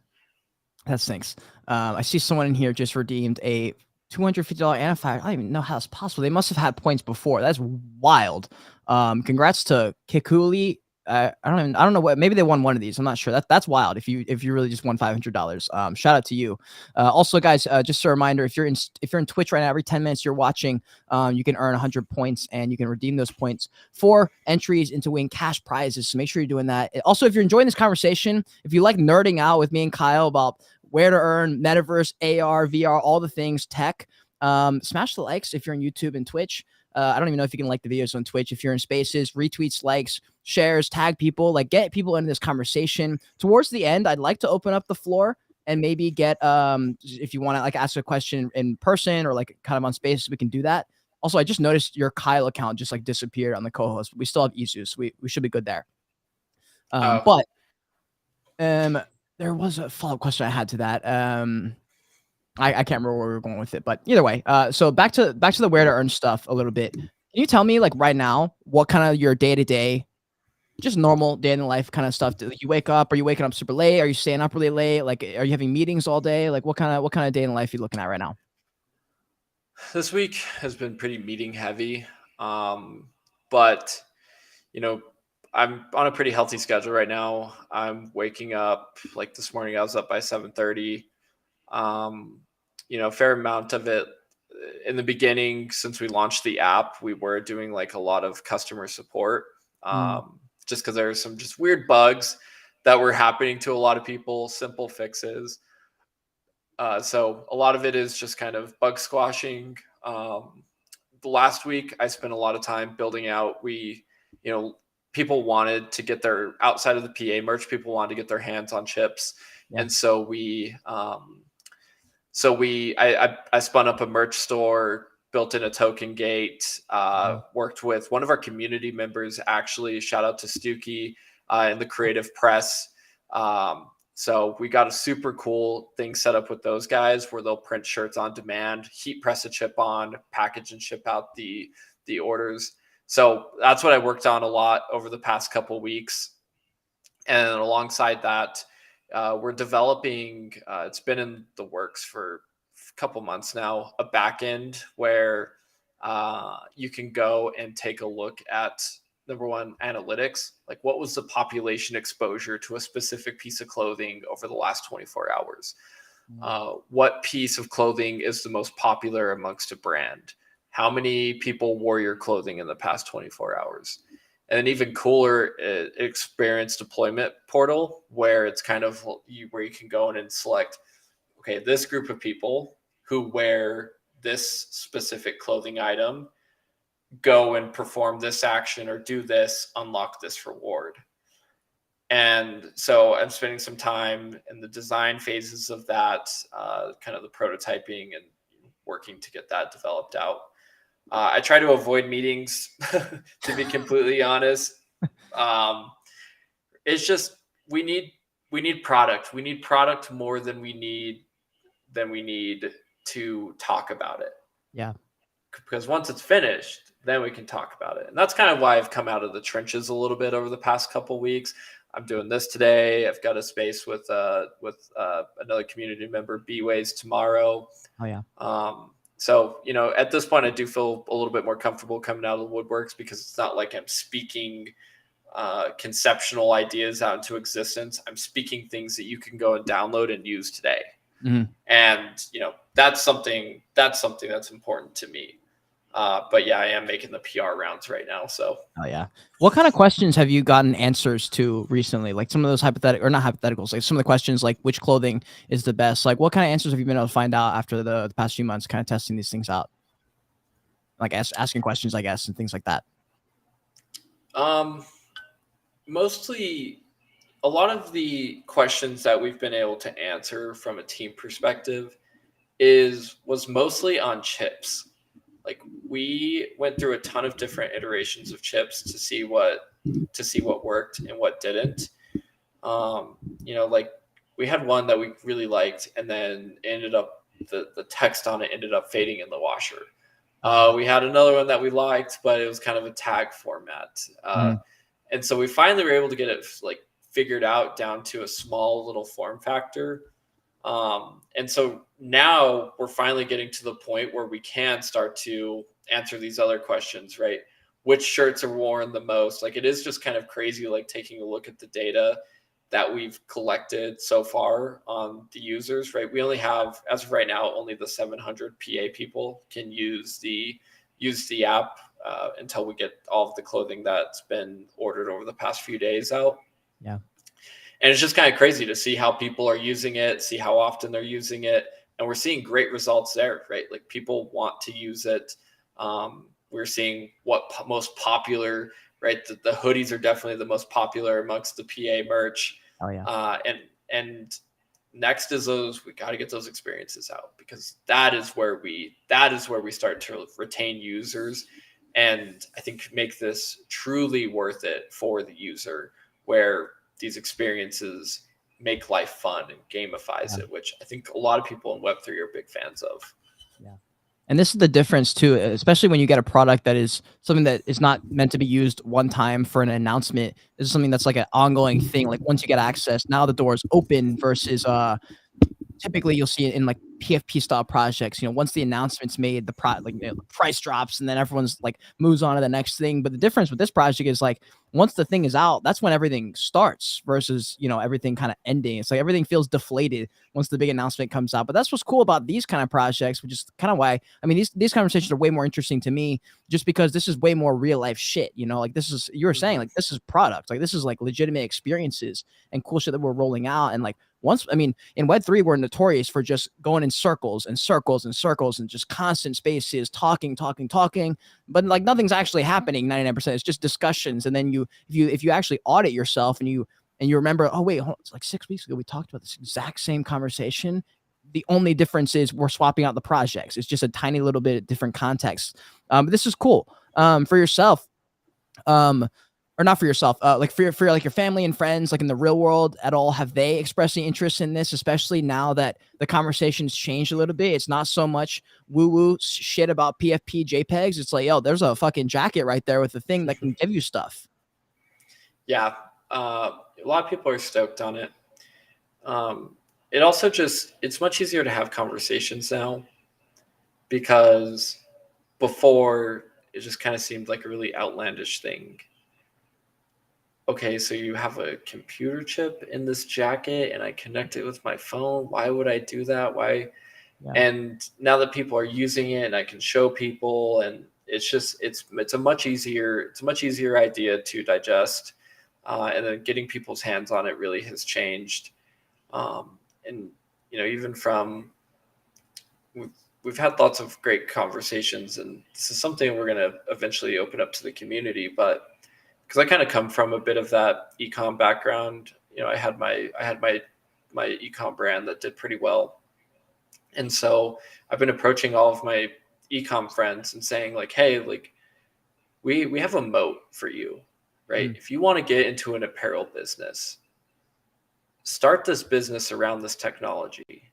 That stinks. I see someone in here just redeemed a $250 amplifier. I don't even know how it's possible. They must have had points before. That's wild. Congrats to Kikuli. I don't know what. Maybe they won one of these. I'm not sure. That's wild. If you really just won $500, shout out to you. Also, guys, just a reminder: if you're in Twitch right now, every 10 minutes you're watching, you can earn 100 points, and you can redeem those points for entries into win cash prizes. So make sure you're doing that. Also, if you're enjoying this conversation, if you like nerding out with me and Kyle about Wear2Earn, metaverse, AR, VR, all the things tech, smash the likes if you're on YouTube and Twitch. I don't even know if you can like the videos on Twitch. If you're in Spaces, retweets, likes, shares, tag people, like get people into this conversation. Towards the end, I'd like to open up the floor and maybe get if you want to like ask a question in person or like kind of on Spaces, we can do that. Also, I just noticed your Kyle account just like disappeared on the co-host. We still have EZU, so we should be good there. But there was a follow-up question I had to that. I can't remember where we were going with it, but either way, so back to the Wear2Earn stuff a little bit. Can you tell me, like right now, what kind of your day-to-day, just normal day in the life kind of stuff? Do you wake up? Are you waking up super late? Are you staying up really late? Like, are you having meetings all day? Like, what kind of day in life are you looking at right now? This week has been pretty meeting heavy, but you know, I'm on a pretty healthy schedule right now. I'm waking up, like this morning I was up by 7:30. Fair amount of it in the beginning, since we launched the app, we were doing like a lot of customer support. Just because there are some just weird bugs that were happening to a lot of people, simple fixes. So a lot of it is just kind of bug squashing. The last week I spent a lot of time building out. People wanted to get their, outside of the PA merch, people wanted to get their hands on chips. Yeah. And so I spun up a merch store, built in a token gate, worked with one of our community members, actually, shout out to Stukey and the creative press. So we got a super cool thing set up with those guys where they'll print shirts on demand, heat press a chip on, package and ship out the orders. So that's what I worked on a lot over the past couple weeks. And alongside that, we're developing, it's been in the works for a couple months now, a backend where you can go and take a look at number one, analytics. Like, what was the population exposure to a specific piece of clothing over the last 24 hours? What piece of clothing is the most popular amongst a brand? How many people wore your clothing in the past 24 hours? And an even cooler experience deployment portal, where it's kind of where you can go in and select, okay, this group of people who wear this specific clothing item, go and perform this action or do this, unlock this reward. And so I'm spending some time in the design phases of that, kind of the prototyping and working to get that developed out. I try to avoid meetings, to be completely honest. It's just we need product. We need product more than we need to talk about it. Yeah. Because once it's finished, then we can talk about it. And that's kind of why I've come out of the trenches a little bit over the past couple of weeks. I'm doing this today. I've got a space with another community member, B-Ways, tomorrow. Oh yeah. So, at this point, I do feel a little bit more comfortable coming out of the woodworks, because it's not like I'm speaking conceptual ideas out into existence. I'm speaking things that you can go and download and use today. Mm-hmm. And, that's something that's important to me. But yeah, I am making the PR rounds right now. So. Oh yeah. What kind of questions have you gotten answers to recently? Like some of those not hypotheticals, like some of the questions like which clothing is the best? Like what kind of answers have you been able to find out after the past few months kind of testing these things out? Like asking questions, I guess, and things like that. Mostly a lot of the questions that we've been able to answer from a team perspective was mostly on chips. Like, we went through a ton of different iterations of chips to see what worked and what didn't. Like, we had one that we really liked, and then ended up the text on it ended up fading in the washer. We had another one that we liked, but it was kind of a tag format. And so we finally were able to get it like figured out down to a small little form factor. And so now we're finally getting to the point where we can start to answer these other questions, right? Which shirts are worn the most? Like, it is just kind of crazy, like taking a look at the data that we've collected so far on the users, right? We only have, as of right now, only the 700 PA people can use the app until we get all of the clothing that's been ordered over the past few days out. Yeah. And it's just kind of crazy to see how people are using it, see how often they're using it. And we're seeing great results there, right? Like, people want to use it. We're seeing what most popular, right? The hoodies are definitely the most popular amongst the PA merch. Oh yeah. And next is we got to get those experiences out, because that is where we start to retain users, and I think make this truly worth it for the user, where these experiences make life fun and gamifies it, which I think a lot of people in Web3 are big fans of. Yeah. And this is the difference too, especially when you get a product that is something that is not meant to be used one time for an announcement. This is something that's like an ongoing thing. Like, once you get access, now the door is open, versus typically you'll see it in like PFP style projects. Once the announcement's made, the price drops, and then everyone's like moves on to the next thing. But the difference with this project is, like, once the thing is out, that's when everything starts, versus everything kind of ending. It's like everything feels deflated once the big announcement comes out. But that's what's cool about these kind of projects, which is kind of why, I mean, these conversations are way more interesting to me, just because this is way more real life shit. Like, this is, you were saying, like, this is product, like this is like legitimate experiences and cool shit that we're rolling out. And like, in Web3, we're notorious for just going in circles and circles and circles and just constant spaces, talking, but like nothing's actually happening 99%. It's just discussions. And then if you actually audit yourself and you remember, oh wait, it's like 6 weeks ago we talked about this exact same conversation. The only difference is we're swapping out the projects. It's just a tiny little bit different context. But this is cool for yourself. Or not for yourself, like for like your family and friends, like in the real world at all, have they expressed any interest in this, especially now that the conversation's changed a little bit? It's not so much woo-woo shit about PFP JPEGs. It's like, yo, there's a fucking jacket right there with the thing that can give you stuff. Yeah. A lot of people are stoked on it. It also it's much easier to have conversations now, because before it just kind of seemed like a really outlandish thing. okay, so you have a computer chip in this jacket and I connect it with my phone. Why would I do that? Why? Yeah. And now that people are using it and I can show people, and it's just, it's a much easier idea to digest. And then getting people's hands on it really has changed. And, even from, we've had lots of great conversations, and this is something we're going to eventually open up to the community. But because I kind of come from a bit of that ecom background, I had my ecom brand that did pretty well, and so I've been approaching all of my ecom friends and saying like, hey, like we have a moat for you, right? If you want to get into an apparel business, start this business around this technology.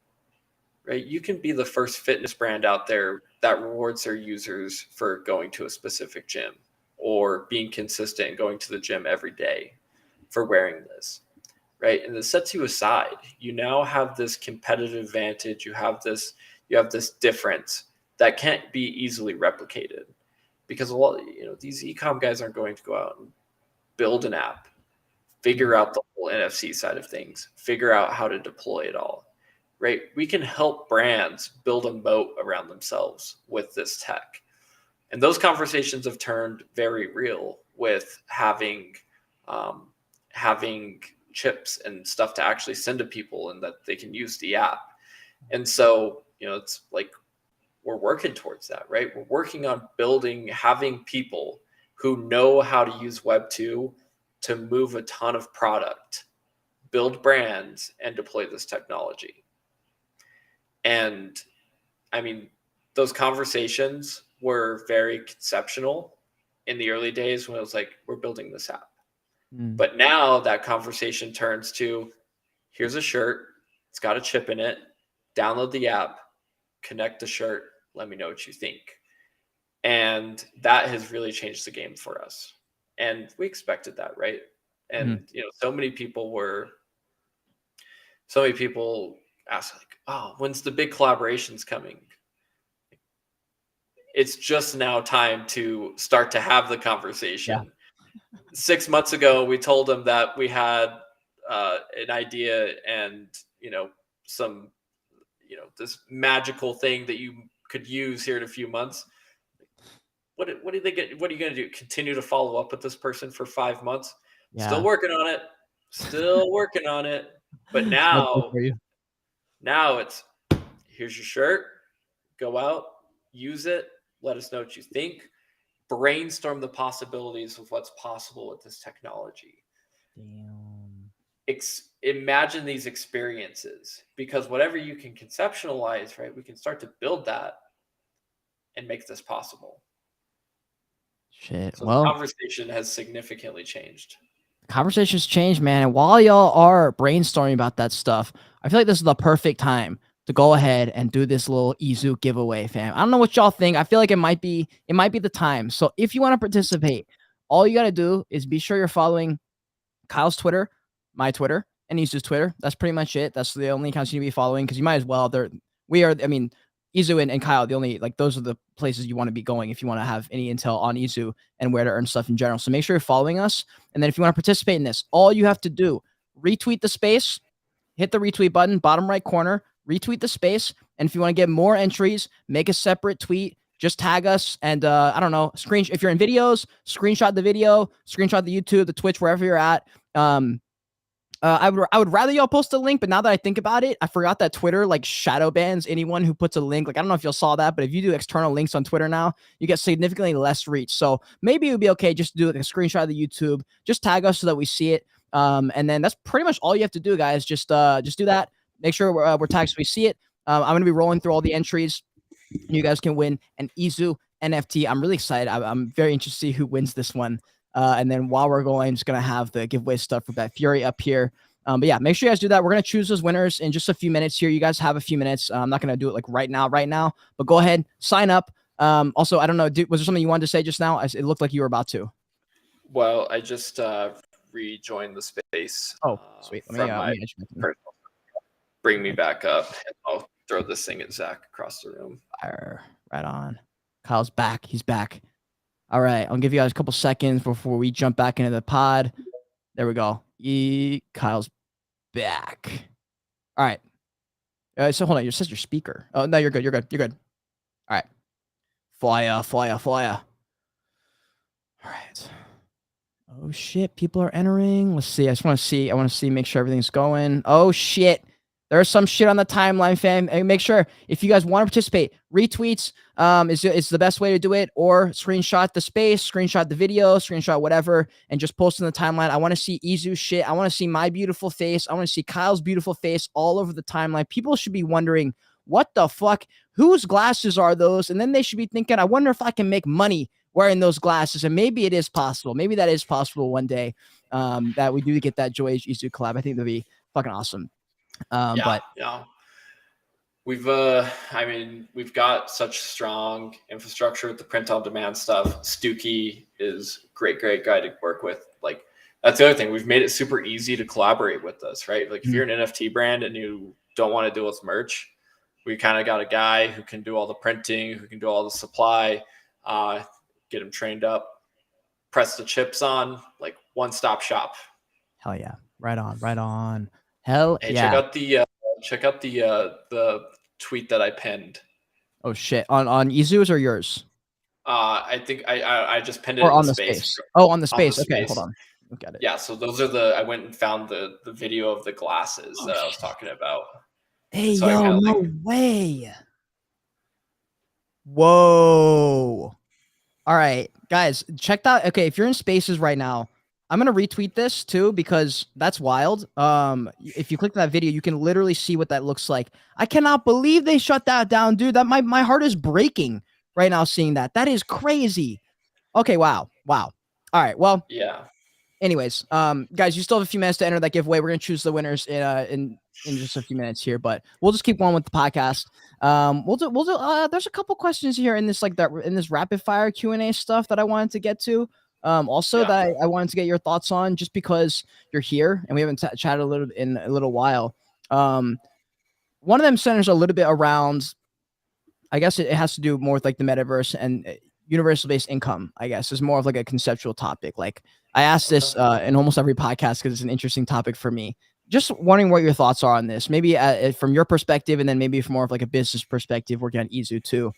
Right? You can be the first fitness brand out there that rewards their users for going to a specific gym or being consistent and going to the gym every day for wearing this, right? And this sets you aside. You now have this competitive advantage. You have this difference that can't be easily replicated, because a lot, these e-com guys aren't going to go out and build an app, figure out the whole NFC side of things, figure out how to deploy it all. Right? We can help brands build a moat around themselves with this tech. And those conversations have turned very real with having chips and stuff to actually send to people and that they can use the app. And so, it's like we're working towards that, right? We're working on having people who know how to use Web2 to move a ton of product, build brands, and deploy this technology. And I mean, those conversations were very conceptual in the early days when it was like, we're building this app. But now that conversation turns to, here's a shirt, it's got a chip in it, download the app, connect the shirt, let me know what you think. And that has really changed the game for us. And we expected that, right? And, so many people ask like, oh, when's the big collaborations coming? It's just now time to start to have the conversation. Yeah. 6 months ago, we told them that we had an idea and, some, this magical thing that you could use here in a few months. What do they get? What are you going to do? Continue to follow up with this person for 5 months? Yeah. Still working on it. But now it's, here's your shirt, go out, use it, let us know what you think, brainstorm the possibilities of what's possible with this technology. Damn. Imagine these experiences, because whatever you can conceptualize, right, we can start to build that and make this possible. Shit. So the conversation has significantly changed. Conversations change, man. And while y'all are brainstorming about that stuff, I feel like this is the perfect time to go ahead and do this little EZU giveaway, fam. I don't know what y'all think. I feel like it might be the time. So if you want to participate, all you got to do is be sure you're following Kyle's Twitter, my Twitter, and EZU's Twitter. That's pretty much it. That's the only accounts you need to be following, because you might as well. EZU and Kyle, the only, like, those are the places you want to be going if you want to have any intel on EZU and Wear2Earn stuff in general. So make sure you're following us. And then if you want to participate in this, all you have to do, retweet the space, hit the retweet button, bottom right corner, retweet the space. And if you want to get more entries, make a separate tweet, just tag us. And I don't know, if you're in videos, screenshot the video, screenshot the YouTube, the Twitch, wherever you're at. I would rather y'all post a link, but now that I think about it, I forgot that Twitter like shadow bans anyone who puts a link. Like, I don't know if y'all saw that, but if you do external links on Twitter now, you get significantly less reach. So maybe it would be okay just to do like a screenshot of the YouTube, just tag us so that we see it. And then that's pretty much all you have to do, guys. Just do that. Make sure we're tagged so we see it. I'm going to be rolling through all the entries. You guys can win an EZU NFT. I'm really excited. I'm very interested to see who wins this one. And then while we're going, I'm just going to have the giveaway stuff for Bet Fury up here. But yeah, make sure you guys do that. We're going to choose those winners in just a few minutes here. You guys have a few minutes. I'm not going to do it like right now, but go ahead, sign up. Also, I don't know, was there something you wanted to say just now? It looked like you were about to. Well, I just rejoined the space. Oh, sweet. Let me bring me back up, and I'll throw this thing at Zach across the room. Right on. Kyle's back. He's back. All right, I'll give you guys a couple seconds before we jump back into the pod. There we go. Kyle's back. All right. So hold on. You says your speaker. Oh no, you're good. You're good. You're good. All right. Fire, fire, fire. All right. Oh shit, people are entering. Let's see. I want to see, make sure everything's going. Oh shit. There's some shit on the timeline, fam. And make sure if you guys want to participate, retweets is the best way to do it, or screenshot the space, screenshot the video, screenshot whatever, and just post in the timeline. I want to see EZU shit. I want to see my beautiful face. I want to see Kyle's beautiful face all over the timeline. People should be wondering, what the fuck? Whose glasses are those? And then they should be thinking, I wonder if I can make money wearing those glasses. And maybe it is possible. Maybe that is possible one day, that we do get that Joyage EZU collab. I think that'd be fucking awesome. But we've we've got such strong infrastructure with the print on demand stuff. Stooky is great guy to work with. Like, that's the other thing. We've made it super easy to collaborate with us, right? Like, if you're an NFT brand and you don't want to deal with merch, we kind of got a guy who can do all the printing, who can do all the supply, get him trained up, press the chips on, like, one-stop shop. Hell yeah. Right on. Hell hey, yeah. Check out the tweet that I pinned. Oh shit. On EZU's or yours? I think I just pinned it or in on the space. Oh, on the space. Okay, space. Hold on. Look at it. Yeah, so those are I went and found the video of the glasses that I was talking about. Hey, so yo, no way. Whoa. All right, guys, check that. Okay, if you're in spaces right now, I'm gonna retweet this too because that's wild. If you click that video, you can literally see what that looks like. I cannot believe they shut that down, dude. That my heart is breaking right now seeing that. That is crazy. Okay, wow. All right, well, yeah. Anyways, guys, you still have a few minutes to enter that giveaway. We're gonna choose the winners in just a few minutes here, but we'll just keep going with the podcast. We'll do. There's a couple questions here in this in this rapid fire Q&A stuff that I wanted to get to. Also that I wanted to get your thoughts on, just because you're here and we haven't chatted a little in a little while. One of them centers a little bit around, I guess it has to do more with like the metaverse and universal based income. I guess is more of like a conceptual topic. Like, I asked this in almost every podcast because it's an interesting topic for me. Just wondering what your thoughts are on this, maybe from your perspective, and then maybe from more of like a business perspective, working on EZU too.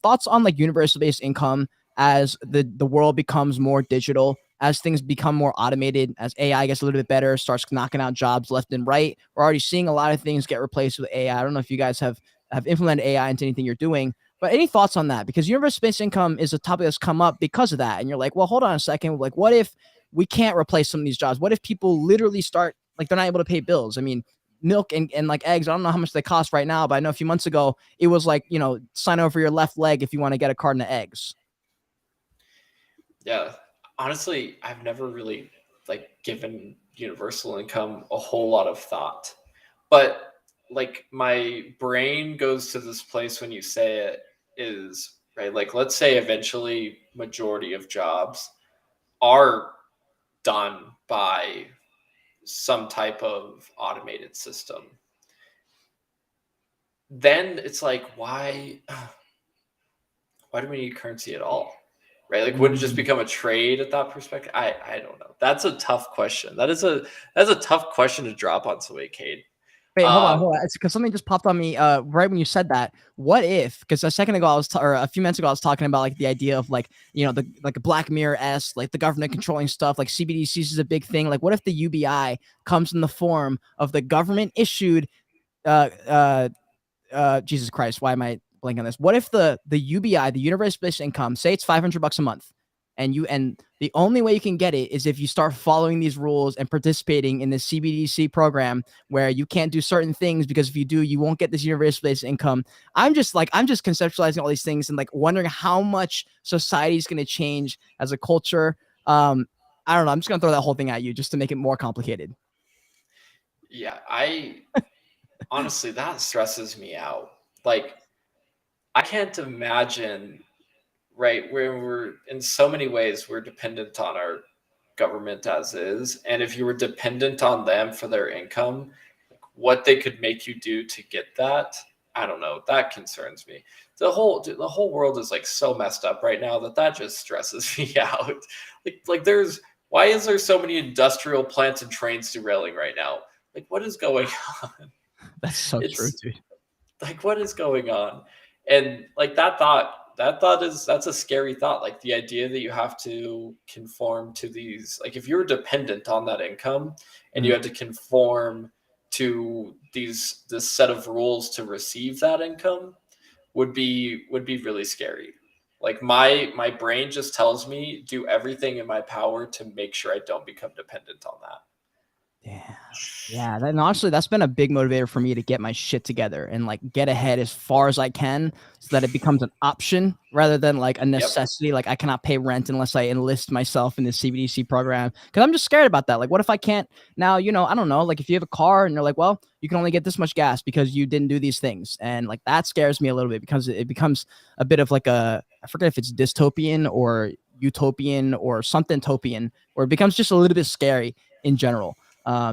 Thoughts on like universal based income as the world becomes more digital, as things become more automated, as AI gets a little bit better, starts knocking out jobs left and right. We're already seeing a lot of things get replaced with AI. I don't know if you guys have implemented AI into anything you're doing, but any thoughts on that? Because universal-based income is a topic that's come up because of that. And you're like, well, hold on a second. Like, what if we can't replace some of these jobs? What if people literally start, like, they're not able to pay bills? I mean, milk and like eggs, I don't know how much they cost right now, but I know a few months ago, it was like, sign over your left leg if you want to get a carton of eggs. Yeah. Honestly, I've never really given universal income a whole lot of thought. But like, my brain goes to this place when you say it, is right. Like, let's say eventually majority of jobs are done by some type of automated system. Then it's like, why do we need currency at all? Right? Like, would it just become a trade at that perspective? I don't know. That's a tough question. That's a tough question to drop on somebody, Cade. Wait, hold on. It's because something just popped on me right when you said that. What if? Because a second ago, or a few minutes ago, I was talking about like the idea of like like a Black Mirror-esque, like the government controlling stuff. Like CBDCs is a big thing. Like, what if the UBI comes in the form of the government issued? Jesus Christ, why am I blanking on this? What if the UBI, the universal basic income, say it's $500 a month, and the only way you can get it is if you start following these rules and participating in the CBDC program, where you can't do certain things because if you do, you won't get this universal basic income. I'm just conceptualizing all these things and like wondering how much society is going to change as a culture. I don't know. I'm just going to throw that whole thing at you just to make it more complicated. Yeah, honestly, that stresses me out. Like, I can't imagine, right, where we're in so many ways, we're dependent on our government as is. And if you were dependent on them for their income, what they could make you do to get that, I don't know. That concerns me. The whole world is like so messed up right now that just stresses me out. Like there's Why is there so many industrial plants and trains derailing right now? Like, what is going on? That's so true, It's dude. like, what is going on? And like that's a scary thought. Like the idea that you have to conform to these, like if you're dependent on that income and you Mhm. had to conform to this set of rules to receive that income would be really scary. Like my brain just tells me do everything in my power to make sure I don't become dependent on that. Yeah. Yeah, and honestly, that's been a big motivator for me to get my shit together and, like, get ahead as far as I can so that it becomes an option rather than, like, a Yep. necessity, like, I cannot pay rent unless I enlist myself in the CBDC program. Because 'cause I'm just scared about that, like, what if I can't now, I don't know, like, if you have a car and you're like, "Well, you can only get this much gas because you didn't do these things," and, like, that scares me a little bit because it becomes a bit of, like, I forget if it's dystopian or utopian or something topian, where it becomes just a little bit scary in general.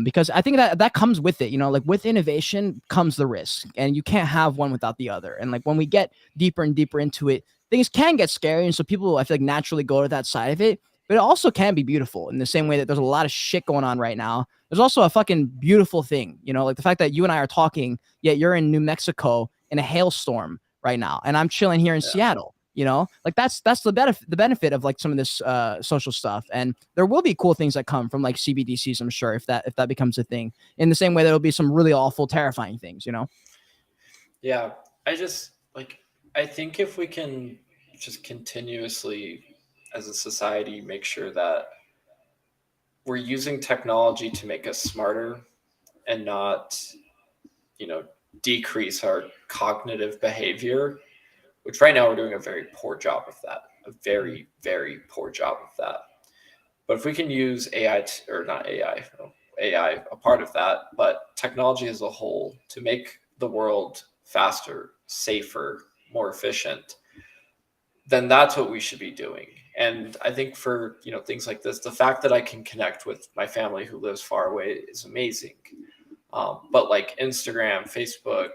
Because I think that comes with it, like with innovation comes the risk, and you can't have one without the other. And like when we get deeper and deeper into it, things can get scary, and so people I feel like naturally go to that side of it. But it also can be beautiful in the same way that there's a lot of shit going on right now. There's also a fucking beautiful thing, like the fact that you and I are talking, yet you're in New Mexico in a hailstorm right now, and I'm chilling here in Yeah. Seattle. Like that's the benefit of like some of this social stuff, and there will be cool things that come from like CBDCs, I'm sure, if that becomes a thing, in the same way there'll be some really awful terrifying things. Yeah. I just like I think if we can just continuously as a society make sure that we're using technology to make us smarter and not, you know, decrease our cognitive behavior, which right now we're doing a very poor job of that. A very, very poor job of that. But if we can use AI or not AI, AI a part of that, but technology as a whole to make the world faster, safer, more efficient, then that's what we should be doing. And I think for things like this, the fact that I can connect with my family who lives far away is amazing. But like Instagram, Facebook,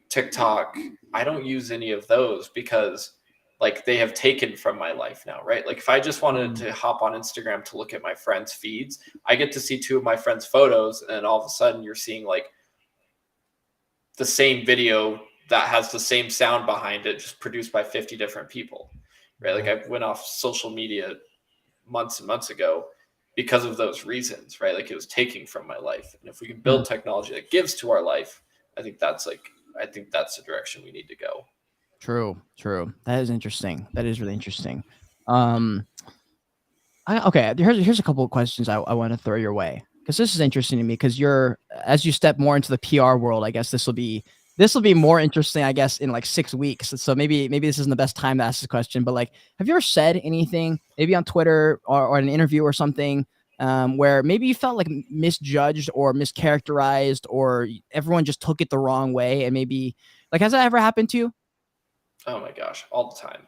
TikTok, I don't use any of those because like they have taken from my life now, right? Like if I just wanted Mm. to hop on Instagram to look at my friends' feeds, I get to see two of my friends' photos, and then all of a sudden you're seeing like the same video that has the same sound behind it, just produced by 50 different people, right? Like Yeah. I went off social media months and months ago because of those reasons, right? Like it was taking from my life. And if we can Mm. build technology that gives to our life, I think that's the direction we need to go. True. That is interesting. That is really interesting. um okay, here's a couple of questions I want to throw your way, because this is interesting to me, because as you step more into the PR world, I guess this will be more interesting, I guess, in like 6 weeks. So maybe this isn't the best time to ask this question, but like, have you ever said anything, maybe on Twitter or in an interview or something, where maybe you felt like misjudged or mischaracterized, or everyone just took it the wrong way, and maybe like, has that ever happened to you? Oh my gosh, all the time.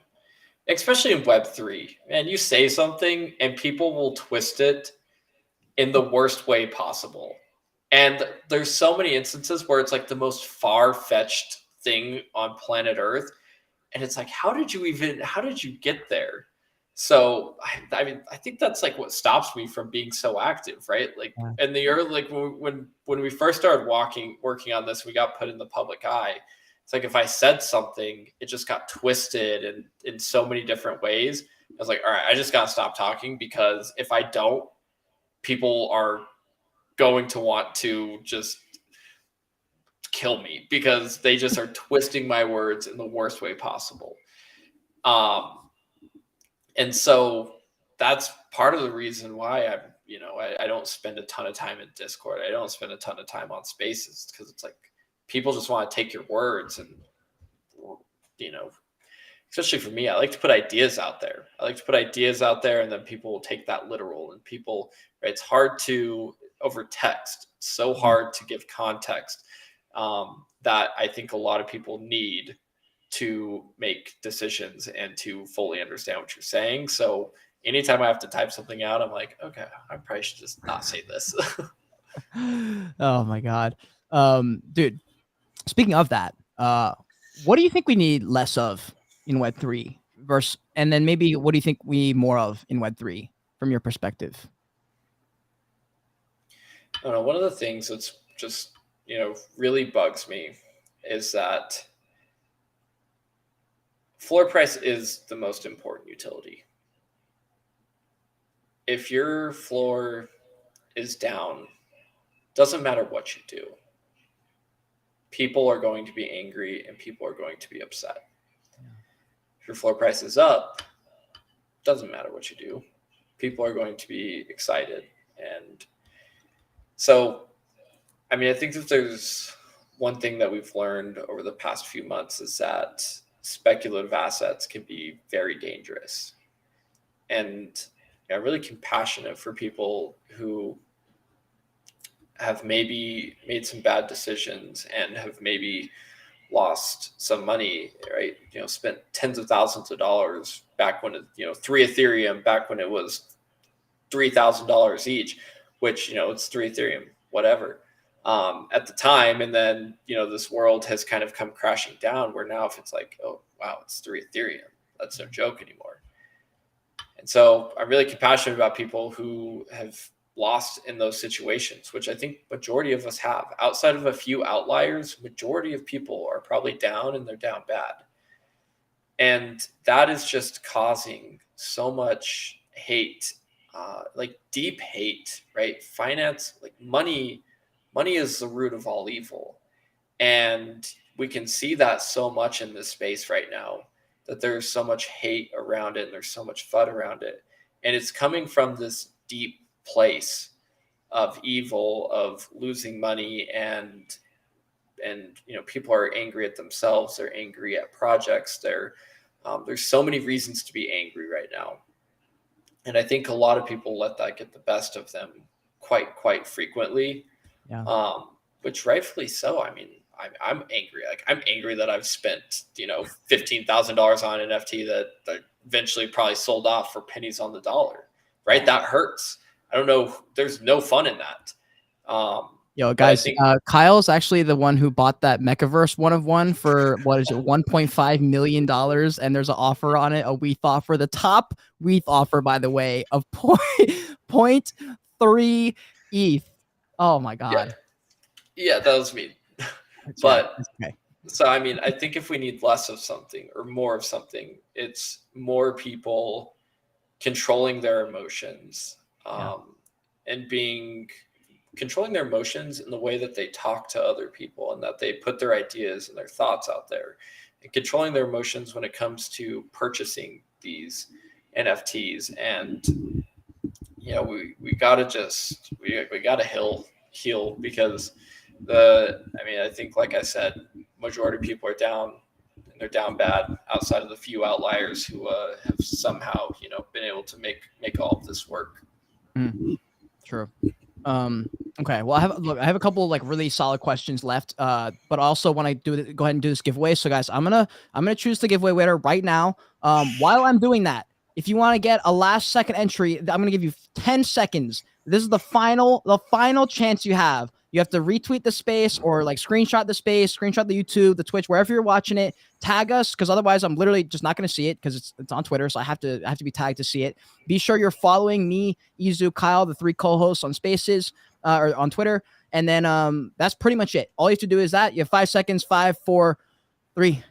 Especially in Web3. Man, you say something and people will twist it in the worst way possible. And there's so many instances where it's like the most far-fetched thing on planet Earth, and it's like how did you get there? So I mean I think that's like what stops me from being so active, right? Like Yeah. in the early, like when we first started working on this, we got put in the public eye. It's like if I said something, it just got twisted and in so many different ways. I was like, all right, I just gotta stop talking, because if I don't, people are going to want to just kill me because they just are twisting my words in the worst way possible. Um, and so that's part of the reason why I don't spend a ton of time in Discord. I don't spend a ton of time on Spaces, because it's like people just want to take your words and you know especially for me, I like to put ideas out there. I like to put ideas out there, and then people will take that literal. And people, right, it's hard to over text. It's so Mhm. hard to give context, that I think a lot of people need to make decisions and to fully understand what you're saying. So anytime I have to type something out, I'm like, okay, I probably should just not say this. Oh my god. Dude, speaking of that, what do you think we need less of in Web3 versus, and then maybe what do you think we need more of in Web3 from your perspective? don't know. One of the things that's just, really bugs me is that floor price is the most important utility. If your floor is down, doesn't matter what you do, people are going to be angry and people are going to be upset. Yeah. If your floor price is up, doesn't matter what you do, people are going to be excited. And so, I mean, I think that there's one thing that we've learned over the past few months is that speculative assets can be very dangerous. And I'm really compassionate for people who have maybe made some bad decisions and have maybe lost some money, right? Spent tens of thousands of dollars back when, 3 Ethereum, back when it was $3,000 each, which, it's 3 Ethereum, whatever, at the time. And then, this world has kind of come crashing down where now if it's like, oh, wow, it's 3 Ethereum, that's no joke anymore. And so I'm really compassionate about people who have lost in those situations, which I think majority of us have. Outside of a few outliers, majority of people are probably down and they're down bad. And that is just causing so much hate, like deep hate, right? Finance, like money is the root of all evil. And we can see that so much in this space right now, that there's so much hate around it and there's so much FUD around it. And it's coming from this deep place of evil, of losing money, and people are angry at themselves, they're angry at projects, there's so many reasons to be angry right now. And I think a lot of people let that get the best of them quite frequently. Yeah. Which rightfully so. I mean, I'm angry. Like, I'm angry that I've spent, $15,000 on an NFT that eventually probably sold off for pennies on the dollar, right? That hurts. I don't know. There's no fun in that. Yo, guys, Kyle's actually the one who bought that Mechaverse 1 of 1 for, what is it, $1.5 million. And there's an offer on it, a WETH offer. The top WETH offer, by the way, of 0.3 ETH. Oh, my God. Yeah, that was me. But okay. So, I mean, I think if we need less of something or more of something, it's more people controlling their emotions, and controlling their emotions in the way that they talk to other people and that they put their ideas and their thoughts out there, and controlling their emotions when it comes to purchasing these NFTs. And, we gotta heal because I think, like I said, majority of people are down and they're down bad, outside of the few outliers who have somehow, been able to make all of this work. True. Okay. Well, I have a couple of, like, really solid questions left. But I also want to go ahead and do this giveaway. So, guys, I'm gonna choose the giveaway winner right now. While I'm doing that, if you want to get a last second entry, I'm gonna give you 10 seconds. This is the final chance you have. You have to retweet the space or, like, screenshot the space, screenshot the YouTube, the Twitch, wherever you're watching it. Tag us, because otherwise I'm literally just not going to see it, because it's on Twitter, so I have to be tagged to see it. Be sure you're following me, EZU, Kyle, the 3 co-hosts on Spaces or on Twitter, and then that's pretty much it. All you have to do is that. You have 5 seconds. 5, 4, 3,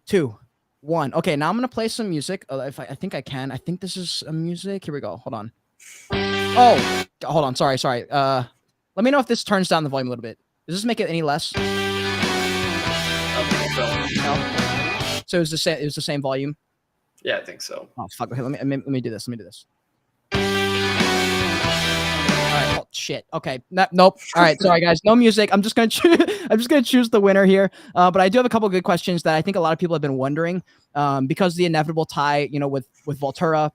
2, 1. Okay, now I'm gonna play some music. I think I can. I think this is a music. Here we go. Hold on. Oh, hold on. Sorry. Let me know if this turns down the volume a little bit. Does this make it any less? No. So it was the same volume. Yeah, I think so. Oh fuck! Okay, let me do this. All right. Oh shit. Okay. Nope. All right. Sorry, guys. No music. I'm just gonna choose the winner here. But I do have a couple of good questions that I think a lot of people have been wondering. Because the inevitable tie, with Volterra.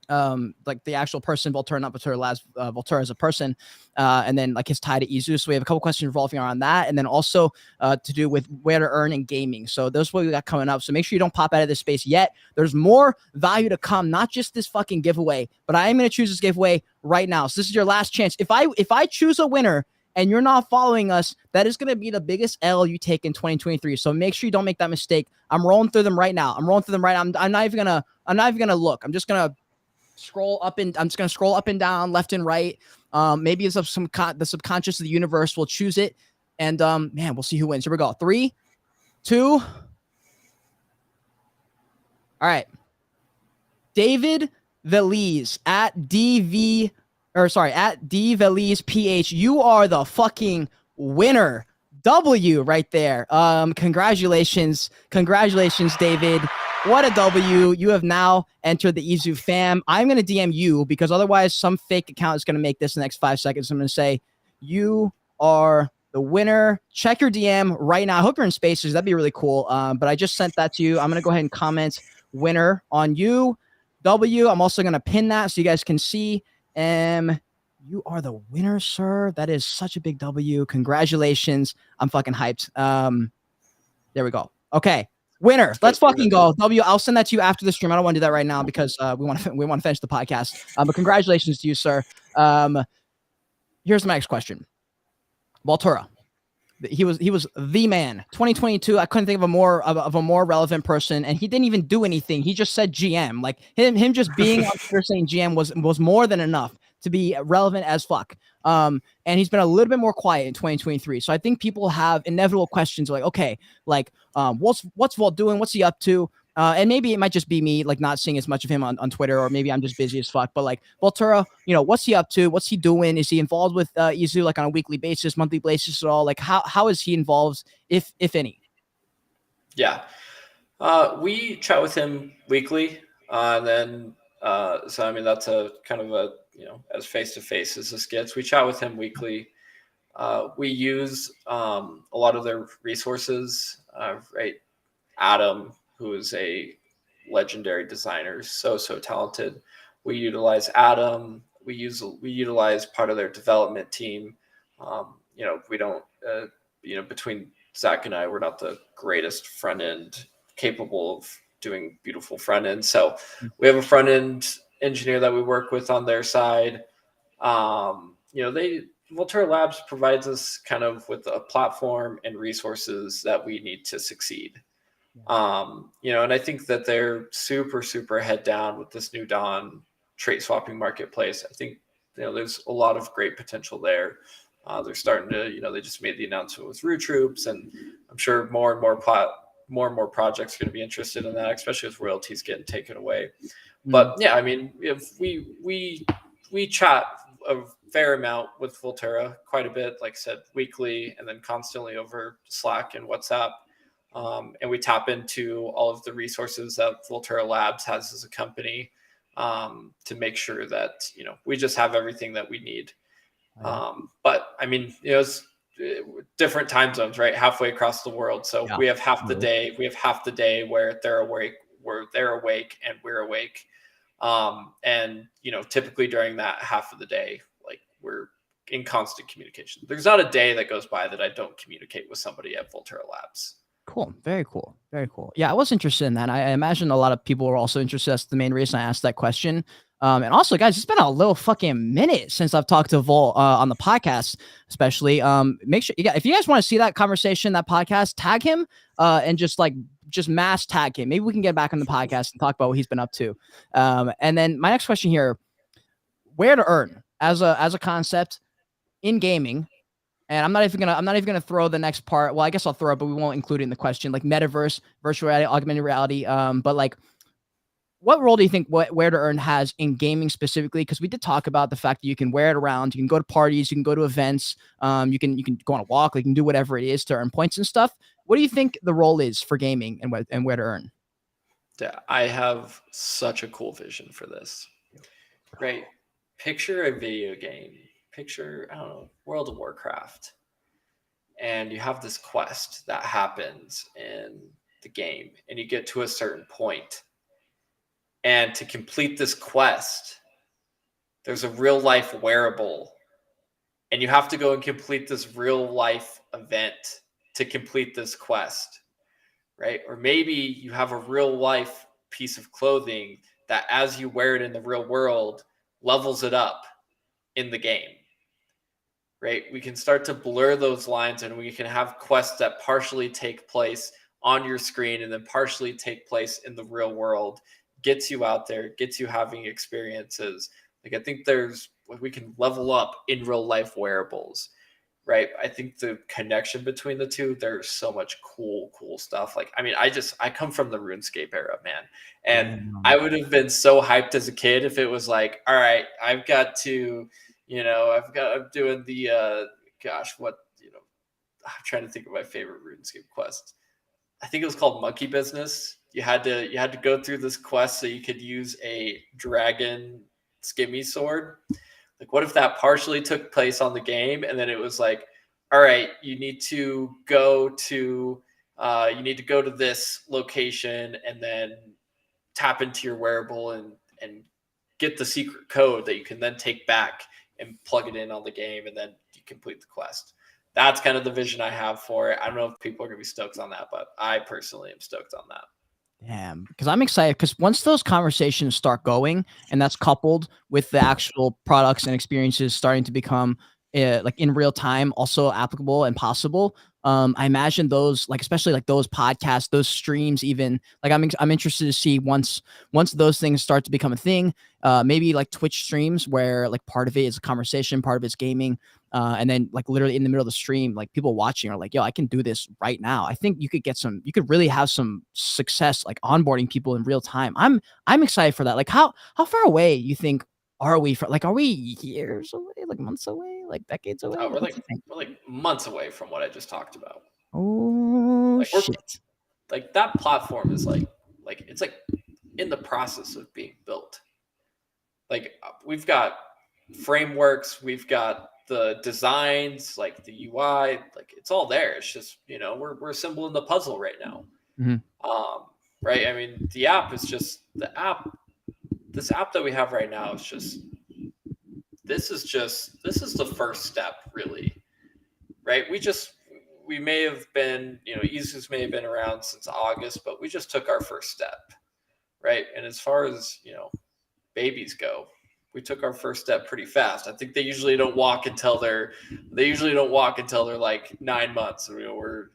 Like the actual person, Volterra, not Volterra Labs, Volterra as a person, and then, like, his tie to EZU. So we have a couple questions revolving around that, and then also to do with Wear2Earn and gaming. So those are what we got coming up. So make sure you don't pop out of this space yet. There's more value to come, not just this fucking giveaway, but I am going to choose this giveaway right now. So this is your last chance. If I choose a winner and you're not following us, that is going to be the biggest L you take in 2023. So make sure you don't make that mistake. I'm rolling through them right now. I'm not even gonna look. I'm just gonna scroll up and I'm just going to scroll up and down, left and right. Maybe it's the subconscious of the universe will choose it. And man, we'll see who wins. Here we go. 3, 2. All right. David Veliz at DV, or sorry, at DVeliz PH. You are the fucking winner. W right there. Congratulations, David. What a W. You have now entered the EZU fam. I'm going to DM you because otherwise some fake account is going to make this in the next 5 seconds. I'm going to say, you are the winner. Check your DM right now. I hope you're in Spaces. That'd be really cool. But I just sent that to you. I'm going to go ahead and comment winner on you. W. I'm also going to pin that so you guys can see. You are the winner, sir. That is such a big W. Congratulations. I'm fucking hyped. There we go. Okay. Winner. Let's fucking go. W. I'll send that to you after the stream. I don't want to do that right now because we want to finish the podcast. But congratulations to you, sir. Here's my next question. Waltura. He was the man. 2022. I couldn't think of a more relevant person, and he didn't even do anything. He just said GM. Like him just being on Twitter saying GM was more than enough to be relevant as fuck. And he's been a little bit more quiet in 2023. So I think people have inevitable questions like, okay, like what's Walt doing? What's he up to? And maybe it might just be me, like not seeing as much of him on Twitter, or maybe I'm just busy as fuck. But like Waltura, what's he up to? What's he doing? Is he involved with EZU like on a weekly basis, monthly basis at all? Like how is he involved, if any? Yeah, we chat with him weekly, and then so I mean that's a kind of a as face to face as this gets. We chat with him weekly. We use a lot of their resources, right? Adam, who is a legendary designer, so talented. We utilize Adam. We utilize part of their development team. We don't, between Zach and I, we're not the greatest front end capable of doing beautiful front end. So we have a front end engineer that we work with on their side. Wear2Earn Labs provides us kind of with a platform and resources that we need to succeed. And I think that they're super head down with this new Dawn trait swapping marketplace. I think there's a lot of great potential there. They're starting to, they just made the announcement with Root Troops, and I'm sure more and more projects are going to be interested in that, especially as royalties getting taken away. But yeah, I mean, if we chat a fair amount with Volterra, quite a bit, like I said, weekly, and then constantly over Slack and WhatsApp. And we tap into all of the resources that Wear2Earn Labs has as a company to make sure that we just have everything that we need. But I mean, it's different time zones, right? Halfway across the world. So we have half the day. We have half the day where they're awake, and we're awake. And typically during that half of the day, like we're in constant communication. There's not a day that goes by that I don't communicate with somebody at Wear2Earn Labs. Cool. Very cool. Very cool. Yeah, I was interested in that. I imagine a lot of people were also interested. That's the main reason I asked that question. And also, guys, it's been a little fucking minute since I've talked to Vol on the podcast, especially. Make sure if you guys want to see that conversation, that podcast, tag him and just mass tag him. Maybe we can get back on the podcast and talk about what he's been up to. And then my next question here: Wear2Earn as a concept in gaming. And I'm not even gonna throw the next part. Well, I guess I'll throw it, but we won't include it in the question. Like metaverse, virtual reality, augmented reality. But like, what role do you think Wear2Earn has in gaming specifically? Because we did talk about the fact that you can wear it around, you can go to parties, you can go to events, you can go on a walk, like you can do whatever it is to earn points and stuff. What do you think the role is for gaming and Wear2Earn? Yeah, I have such a cool vision for this. Right, picture a video game. Picture, I don't know, World of Warcraft. And you have this quest that happens in the game, and you get to a certain point. And to complete this quest, there's a real life wearable. And you have to go and complete this real life event to complete this quest, right? Or maybe you have a real life piece of clothing that as you wear it in the real world, levels it up in the game. Right? We can start to blur those lines, and we can have quests that partially take place on your screen and then partially take place in the real world, gets you out there, gets you having experiences. Like, I think we can level up in real life wearables, right? I think the connection between the two, there's so much cool stuff. Like, I mean, I come from the RuneScape era, man. And I would have been so hyped as a kid if it was like, all right, I'm doing the, I'm trying to think of my favorite RuneScape quest. I think it was called Monkey Business. You had to go through this quest so you could use a dragon skimmy sword. Like, what if that partially took place on the game, and then it was like, all right, you need to go to this location and then tap into your wearable and get the secret code that you can then take back and plug it in on the game, and then you complete the quest. That's kind of the vision I have for it. I don't know if people are going to be stoked on that, but I personally am stoked on that. Damn, because I'm excited because once those conversations start going, and that's coupled with the actual products and experiences starting to become like in real time, also applicable and possible. I imagine those, like especially like those podcasts, those streams, even like I'm interested to see once those things start to become a thing. Maybe like Twitch streams where like part of it is a conversation, part of it's gaming. And then like literally in the middle of the stream, like people watching are like, yo, I can do this right now. I think you could really have some success like onboarding people in real time. I'm excited for that. Like how far away you think are we from, like, are we years away, like months away, like decades away? Oh, we're What do you think? like months away from what I just talked about. Oh Like, we're shit. like, that platform is like it's like in the process of being built. Like, we've got frameworks, we've got the designs, like the UI, like it's all there. It's just, we're assembling the puzzle right now. Mhm. Right. I mean, the app is just the app. This app that we have right now is just this is the first step, really. Right. We may have been, EZUs may have been around since August, but we just took our first step. Right. And as far as, babies go, we took our first step pretty fast. I think they usually don't walk until they're like 9 months. We're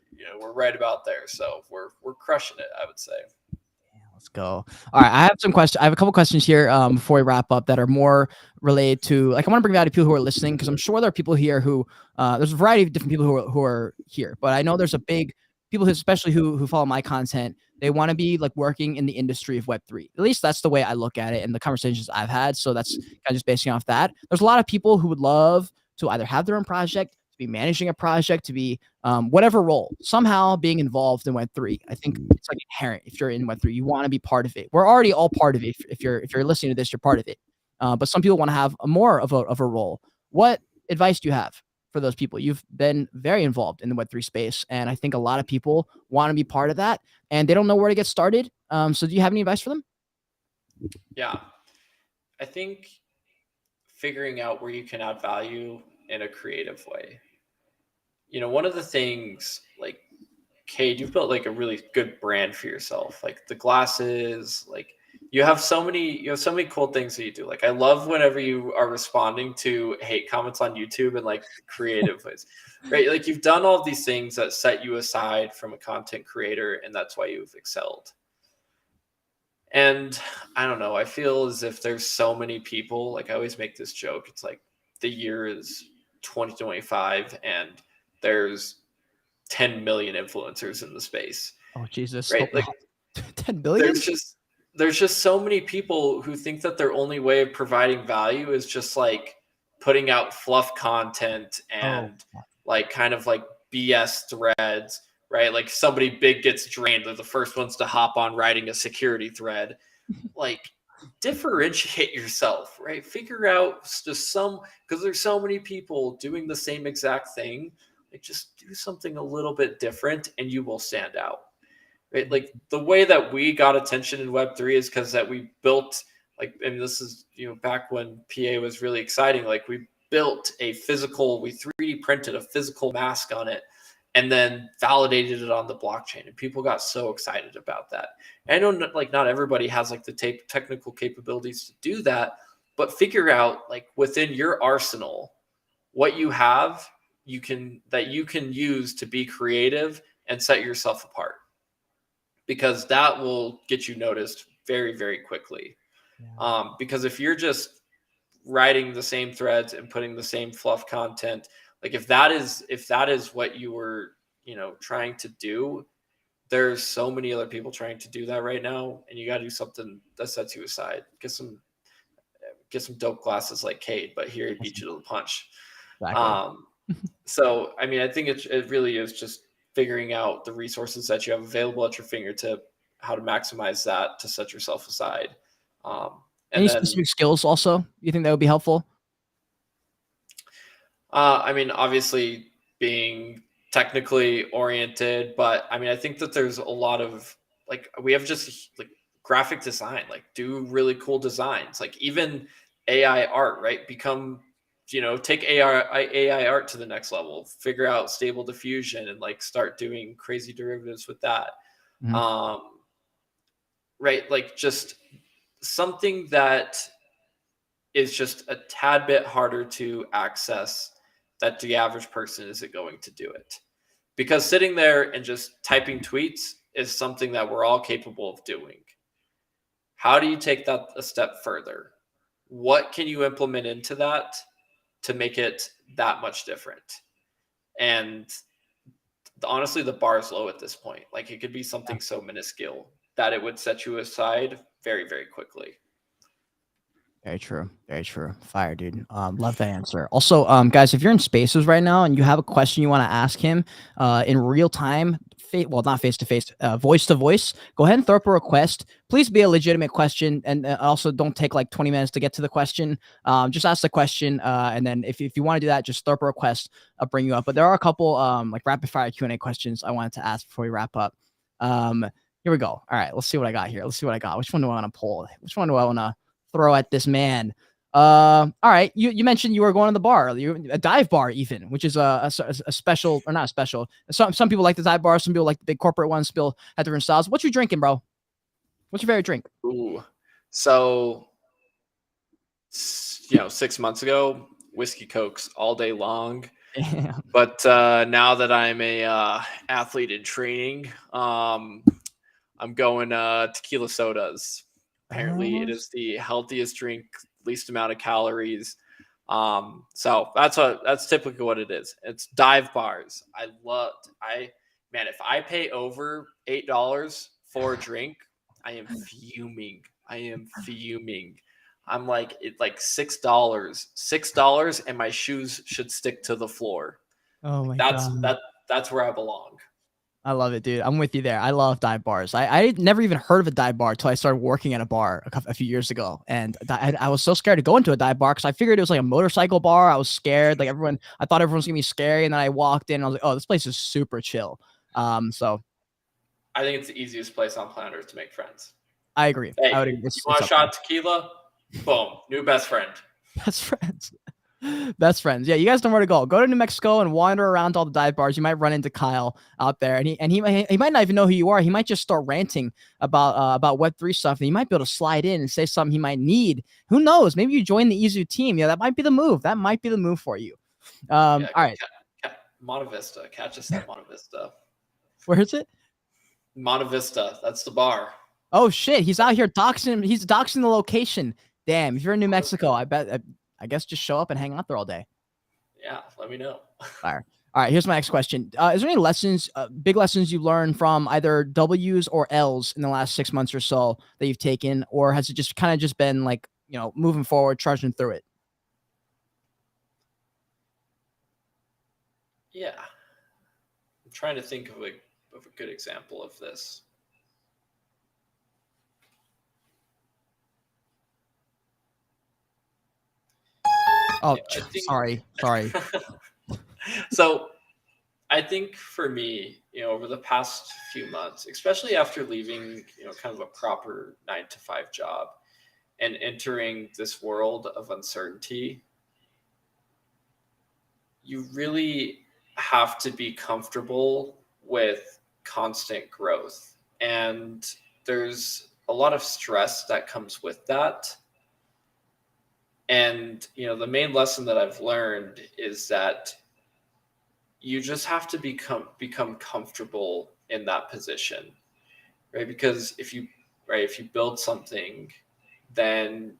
right about there. So we're crushing it, I would say. Let's go. All right, I have some questions. I have a couple questions here before we wrap up that are more related to, like, I want to bring value to people who are listening because I'm sure there are people here who there's a variety of different people who are here, but I know there's a big people who, especially who follow my content. They want to be like working in the industry of Web3. At least that's the way I look at it and the conversations I've had. So that's kind of just basing off that. There's a lot of people who would love to either have their own project, to be managing a project, to be whatever role, somehow being involved in Web3. I think it's like inherent. If you're in Web3, you want to be part of it. We're already all part of it. If you're listening to this, you're part of it. But some people want to have more of a role. What advice do you have for those people? You've been very involved in the Web3 space, and I think a lot of people want to be part of that, and they don't know where to get started. So do you have any advice for them? Yeah, I think figuring out where you can add value in a creative way. One of the things, like, Cade, you've built like a really good brand for yourself, like the glasses, like you have so many cool things that you do. Like, I love whenever you are responding to hate comments on YouTube in like creative ways, right? Like, you've done all these things that set you aside from a content creator, and that's why you've excelled. And I don't know, I feel as if there's so many people, like I always make this joke. It's like the year is 2025 and there's 10 million influencers in the space, Oh Jesus! right? Like, 10 billion? there's just so many people who think that their only way of providing value is just like putting out fluff content and like kind of like BS threads, right? Like, somebody big gets drained, they're the first ones to hop on writing a security thread. Like, differentiate yourself, right? Figure out just because there's so many people doing the same exact thing. Like, just do something a little bit different and you will stand out. Right? Like, the way that we got attention in Web3 is because that we built, like, and this is, back when PA was really exciting. Like, we 3D printed a physical mask on it and then validated it on the blockchain. And people got so excited about that. And I know, like, not everybody has like the technical capabilities to do that, but figure out, like, within your arsenal, what you have, you can use to be creative and set yourself apart, because that will get you noticed very, very quickly. Yeah. Because if you're just writing the same threads and putting the same fluff content, like if that is what you were, trying to do, there's so many other people trying to do that right now, and you got to do something that sets you aside. Get some dope glasses like Cade, but here he beat you to the punch. Exactly. So I mean, I think it really is just figuring out the resources that you have available at your fingertip, how to maximize that to set yourself aside. And Any then, specific skills also you think that would be helpful? I mean, obviously being technically oriented, but I mean, I think that there's a lot of like we have just like graphic design, like do really cool designs, like even AI art, right? Take AI art to the next level, figure out stable diffusion and like start doing crazy derivatives with that. Mhm. Um, right. Like just something that is just a tad bit harder to access that the average person isn't going to do it. Because sitting there and just typing tweets is something that we're all capable of doing. How do you take that a step further? What can you implement into that to make it that much different? And honestly, the bar is low at this point. Like it could be something so minuscule that it would set you aside very, very quickly. Very true. Very true. Fire, dude. Love that answer. Also, guys, if you're in spaces right now and you have a question you want to ask him, in real time, well, not face to face, voice to voice, go ahead and throw up a request. Please be a legitimate question, and also don't take like 20 minutes to get to the question. Just ask the question, and then if you want to do that, just throw up a request. I'll bring you up. But there are a couple like rapid fire Q&A questions I wanted to ask before we wrap up. Here we go. All right, let's see what I got here. Let's see what I got. Which one do I want to pull? Which one do I want to throw at this man? All right. You mentioned you were going to the bar, a dive bar, even, which is a special, or not special. Some people like the dive bar, some people like the big corporate ones. Still have different styles. What you drinking, bro? What's your favorite drink? Ooh. So 6 months ago, whiskey cokes all day long. Yeah. But now that I'm a athlete in training, I'm going tequila sodas. Apparently, it is the healthiest drink, least amount of calories. So that's typically what it is. It's dive bars. Man, if I pay over $8 for a drink, I am fuming. I am fuming. I'm like $6, and my shoes should stick to the floor. Oh Like my that's god. that that's where I belong. I love it, dude. I'm with you there. I love dive bars. I never even heard of a dive bar until I started working at a bar a few years ago. And I was so scared to go into a dive bar because I figured it was like a motorcycle bar. I was scared. I thought everyone was gonna be scary. And then I walked in and I was like, oh, this place is super chill. So I think it's the easiest place on planet Earth to make friends. I agree. Hey, I would agree. you It's want a up there. shot of tequila? Boom, new best friend. Best friends. Best friends. Yeah, you guys know where to go. Go to New Mexico and wander around all the dive bars. You might run into Kyle out there, and he might not even know who you are. He might just start ranting about Web3 stuff, and you might be able to slide in and say something he might need. Who knows? Maybe you join the EZU team. Yeah, that might be the move. That might be the move for you. Yeah, All right. Monte Vista. Catch us at Monte Vista. Where is it? Monte Vista. That's the bar. Oh shit, he's out here doxing. He's doxing the location. Damn, if you're in New Mexico, I guess just show up and hang out there all day. Yeah, let me know. Fire. All right, here's my next question. Is there any lessons, big lessons you learned from either W's or L's in the last 6 months or so that you've taken, or has it just kind of just been like, moving forward, trudging through it? Yeah, I'm trying to think of a good example of this. Oh, I think, sorry. So I think for me, over the past few months, especially after leaving, kind of a proper 9 to 5 job and entering this world of uncertainty, you really have to be comfortable with constant growth. And there's a lot of stress that comes with that. And, the main lesson that I've learned is that you just have to become comfortable in that position, right? Because if you right? If you build something, then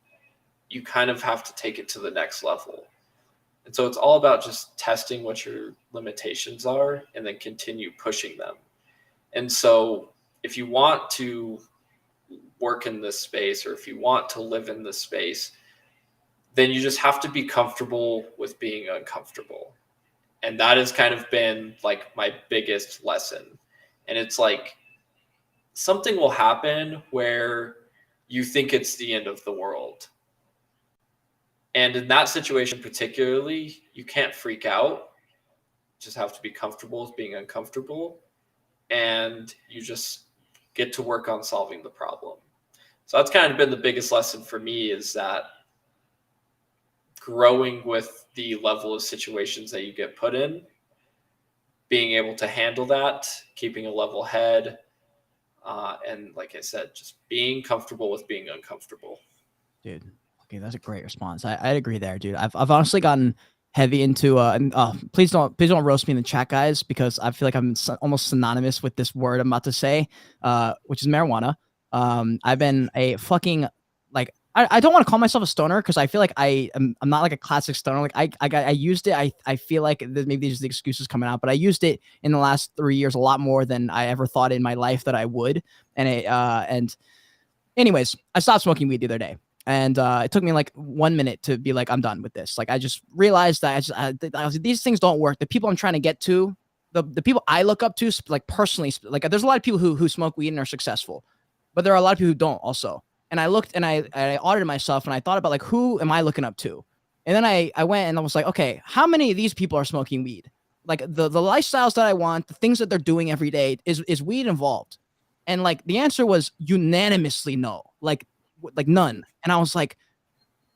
you kind of have to take it to the next level. And so it's all about just testing what your limitations are and then continue pushing them. And so if you want to work in this space, or if you want to live in this space, then you just have to be comfortable with being uncomfortable. And that has kind of been like my biggest lesson. And it's like something will happen where you think it's the end of the world. And in that situation particularly, you can't freak out. You just have to be comfortable with being uncomfortable. And you just get to work on solving the problem. So that's kind of been the biggest lesson for me, is that growing with the level of situations that you get put in, being able to handle that, keeping a level head, and like I said, just being comfortable with being uncomfortable. Dude, okay, that's a great response. I'd agree there, dude. I've honestly gotten heavy into and please don't roast me in the chat, guys, because I feel like I'm almost synonymous with this word I'm about to say, which is marijuana. I've been a fucking like I don't want to call myself a stoner, because I feel like I'm not like a classic stoner. Like I used it. I feel like maybe these are the excuses coming out, but I used it in the last 3 years a lot more than I ever thought in my life that I would. And anyways, I stopped smoking weed the other day. And it took me like 1 minute to be like, I'm done with this. Like, I just realized that I was like, these things don't work. The people I'm trying to get to, the people I look up to, like personally, like there's a lot of people who smoke weed and are successful, but there are a lot of people who don't also. And I looked and I audited myself and I thought about like, who am I looking up to? And then I went and I was like, okay, how many of these people are smoking weed? Like the lifestyles that I want, the things that they're doing every day, is weed involved? And like the answer was unanimously no. Like none. And I was like,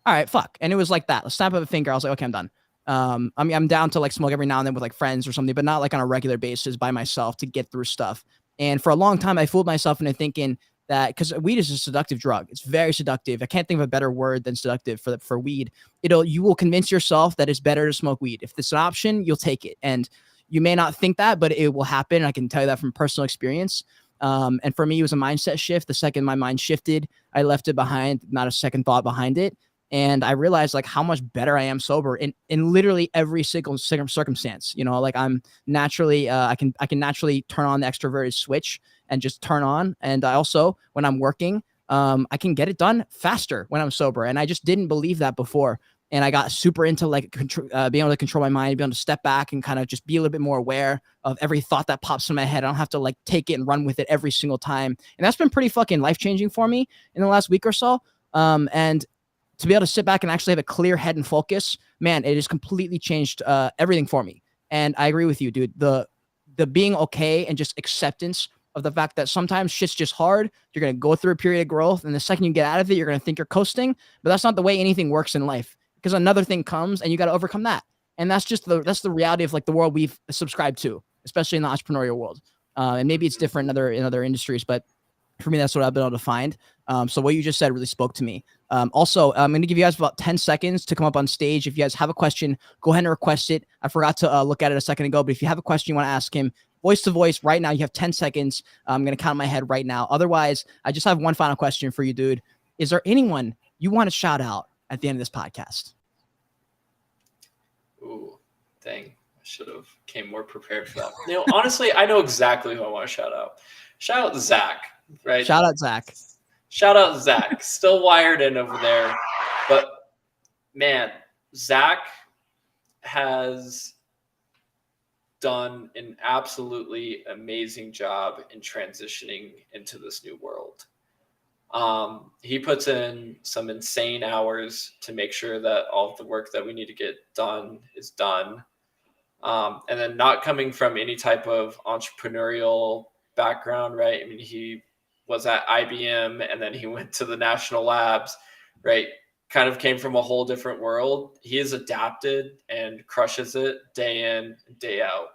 all right, fuck. And it was like that. A snap of a finger. I was like, okay, I'm done. I mean, I'm down to like smoke every now and then with like friends or something, but not like on a regular basis by myself to get through stuff. And for a long time, I fooled myself into thinking that, because weed is a seductive drug. It's very seductive. I can't think of a better word than seductive for weed. You will convince yourself that it's better to smoke weed. If it's an option, you'll take it. And you may not think that, but it will happen. I can tell you that from personal experience. And for me, it was a mindset shift. The second my mind shifted, I left it behind, not a second thought behind it. And I realized like how much better I am sober in literally every single circumstance. You know, like I'm naturally, I can naturally turn on the extroverted switch and just turn on. And I also, when I'm working, I can get it done faster when I'm sober. And I just didn't believe that before. And I got super into like being able to control my mind, being able to step back and kind of just be a little bit more aware of every thought that pops in my head. I don't have to like take it and run with it every single time. And that's been pretty fucking life-changing for me in the last week or so. And to be able to sit back and actually have a clear head and focus, man, it has completely changed everything for me. And I agree with you, dude. The being okay and just acceptance of the fact that sometimes shit's just hard. You're going to go through a period of growth, and the second you get out of it, you're going to think you're coasting. But that's not the way anything works in life, because another thing comes and you got to overcome that. And that's just the reality of like the world we've subscribed to, especially in the entrepreneurial world. And maybe it's different in other industries, but for me, that's what I've been able to find. So what you just said really spoke to me. Also, I'm going to give you guys about 10 seconds to come up on stage. If you guys have a question, go ahead and request it. I forgot to look at it a second ago, but if you have a question you want to ask him, voice to voice right now, you have 10 seconds. I'm going to count in my head right now. Otherwise, I just have one final question for you, dude. Is there anyone you want to shout out at the end of this podcast? Ooh, dang. I should have came more prepared for that. You know, honestly, I know exactly who I want to shout out. Shout out Zach, right? Shout out Zach. Shout out Zach. Still wired in over there. But man, Zach has done an absolutely amazing job in transitioning into this new world. He puts in some insane hours to make sure that all of the work that we need to get done is done. And then not coming from any type of entrepreneurial background, right? I mean, he was at IBM and then he went to the national labs, right? Kind of came from a whole different world. He has adapted and crushes it day in, day out.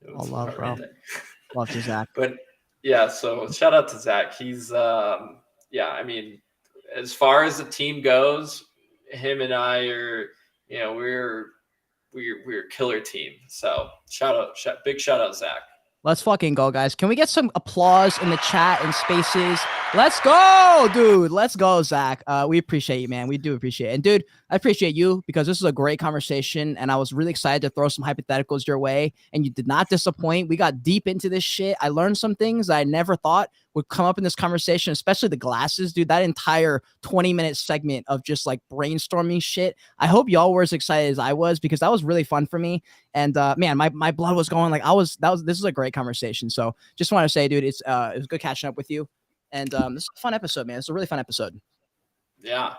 I love, bro. Love you, Zach. But yeah, so shout out to Zach. He's yeah, I mean, as far as the team goes, him and I are, you know, we're a killer team. So big shout out Zach. Let's fucking go, guys. Can we get some applause in the chat and spaces? Let's go, dude. Let's go, Zach. We appreciate you, man. We do appreciate it. And, dude, I appreciate you because this is a great conversation, and I was really excited to throw some hypotheticals your way, and you did not disappoint. We got deep into this shit. I learned some things I never thought would come up in this conversation, especially the glasses, dude. That entire 20-minute segment of just like brainstorming shit. I hope y'all were as excited as I was because that was really fun for me. And man, my blood was going like this is a great conversation. So just want to say, dude, it was good catching up with you. And this is a fun episode, man. It's a really fun episode. Yeah.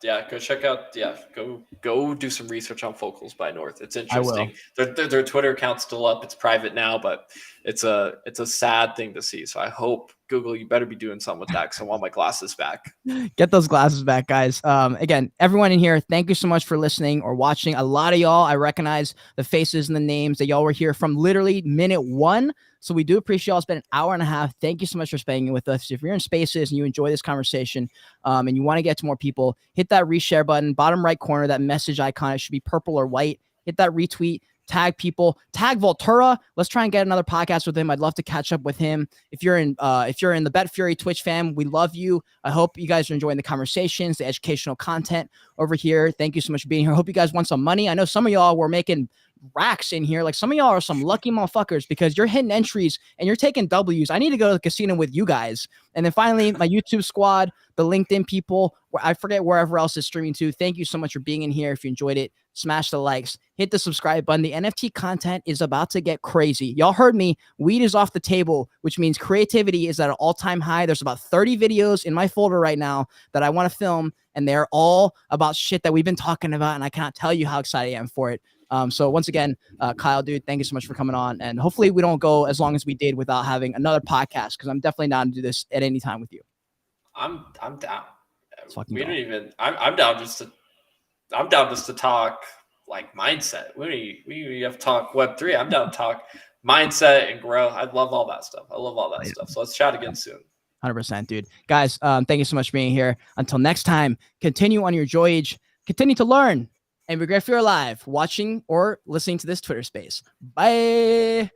Go check out. Go do some research on Focals by North. It's interesting. Their Twitter account's still up. It's private now, but it's a sad thing to see. So I hope Google, you better be doing something with that because I want my glasses back. Get those glasses back, guys. Again, everyone in here, thank you so much for listening or watching. A lot of y'all, I recognize the faces and the names that y'all were here from literally minute one. So we do appreciate y'all spending an hour and a half. Thank you so much for spending it with us. If you're in spaces and you enjoy this conversation and you want to get to more people, hit that reshare button, bottom right corner, that message icon. It should be purple or white. Hit that retweet. Tag people, tag Voltura. Let's try and get another podcast with him. I'd love to catch up with him. If you're in the Bet Fury Twitch fam, we love you. I hope you guys are enjoying the conversations, the educational content over here. Thank you so much for being here. I hope you guys want some money. I know some of y'all were making racks in here. Like some of y'all are some lucky motherfuckers because you're hitting entries and you're taking W's. I need to go to the casino with you guys. And then finally, my YouTube squad, the LinkedIn people, I forget wherever else is streaming to. Thank you so much for being in here. If you enjoyed it, smash the likes, hit the subscribe button. The NFT content is about to get crazy. Y'all heard me. Weed is off the table, which means creativity is at an all-time high. There's about 30 videos in my folder right now that I want to film, and they're all about shit that we've been talking about, and I cannot tell you how excited I am for it. So once again, Kyle, dude, thank you so much for coming on, and hopefully we don't go as long as we did without having another podcast because I'm definitely down to do this at any time with you. I'm down. We don't even. I'm down just to talk like mindset. We have to talk Web3. I'm down to talk mindset and grow. I love all that stuff. So let's chat again soon. 100%, dude. Guys, thank you so much for being here. Until next time, continue on your Joyage. Continue to learn. And be grateful you're alive, watching or listening to this Twitter space. Bye.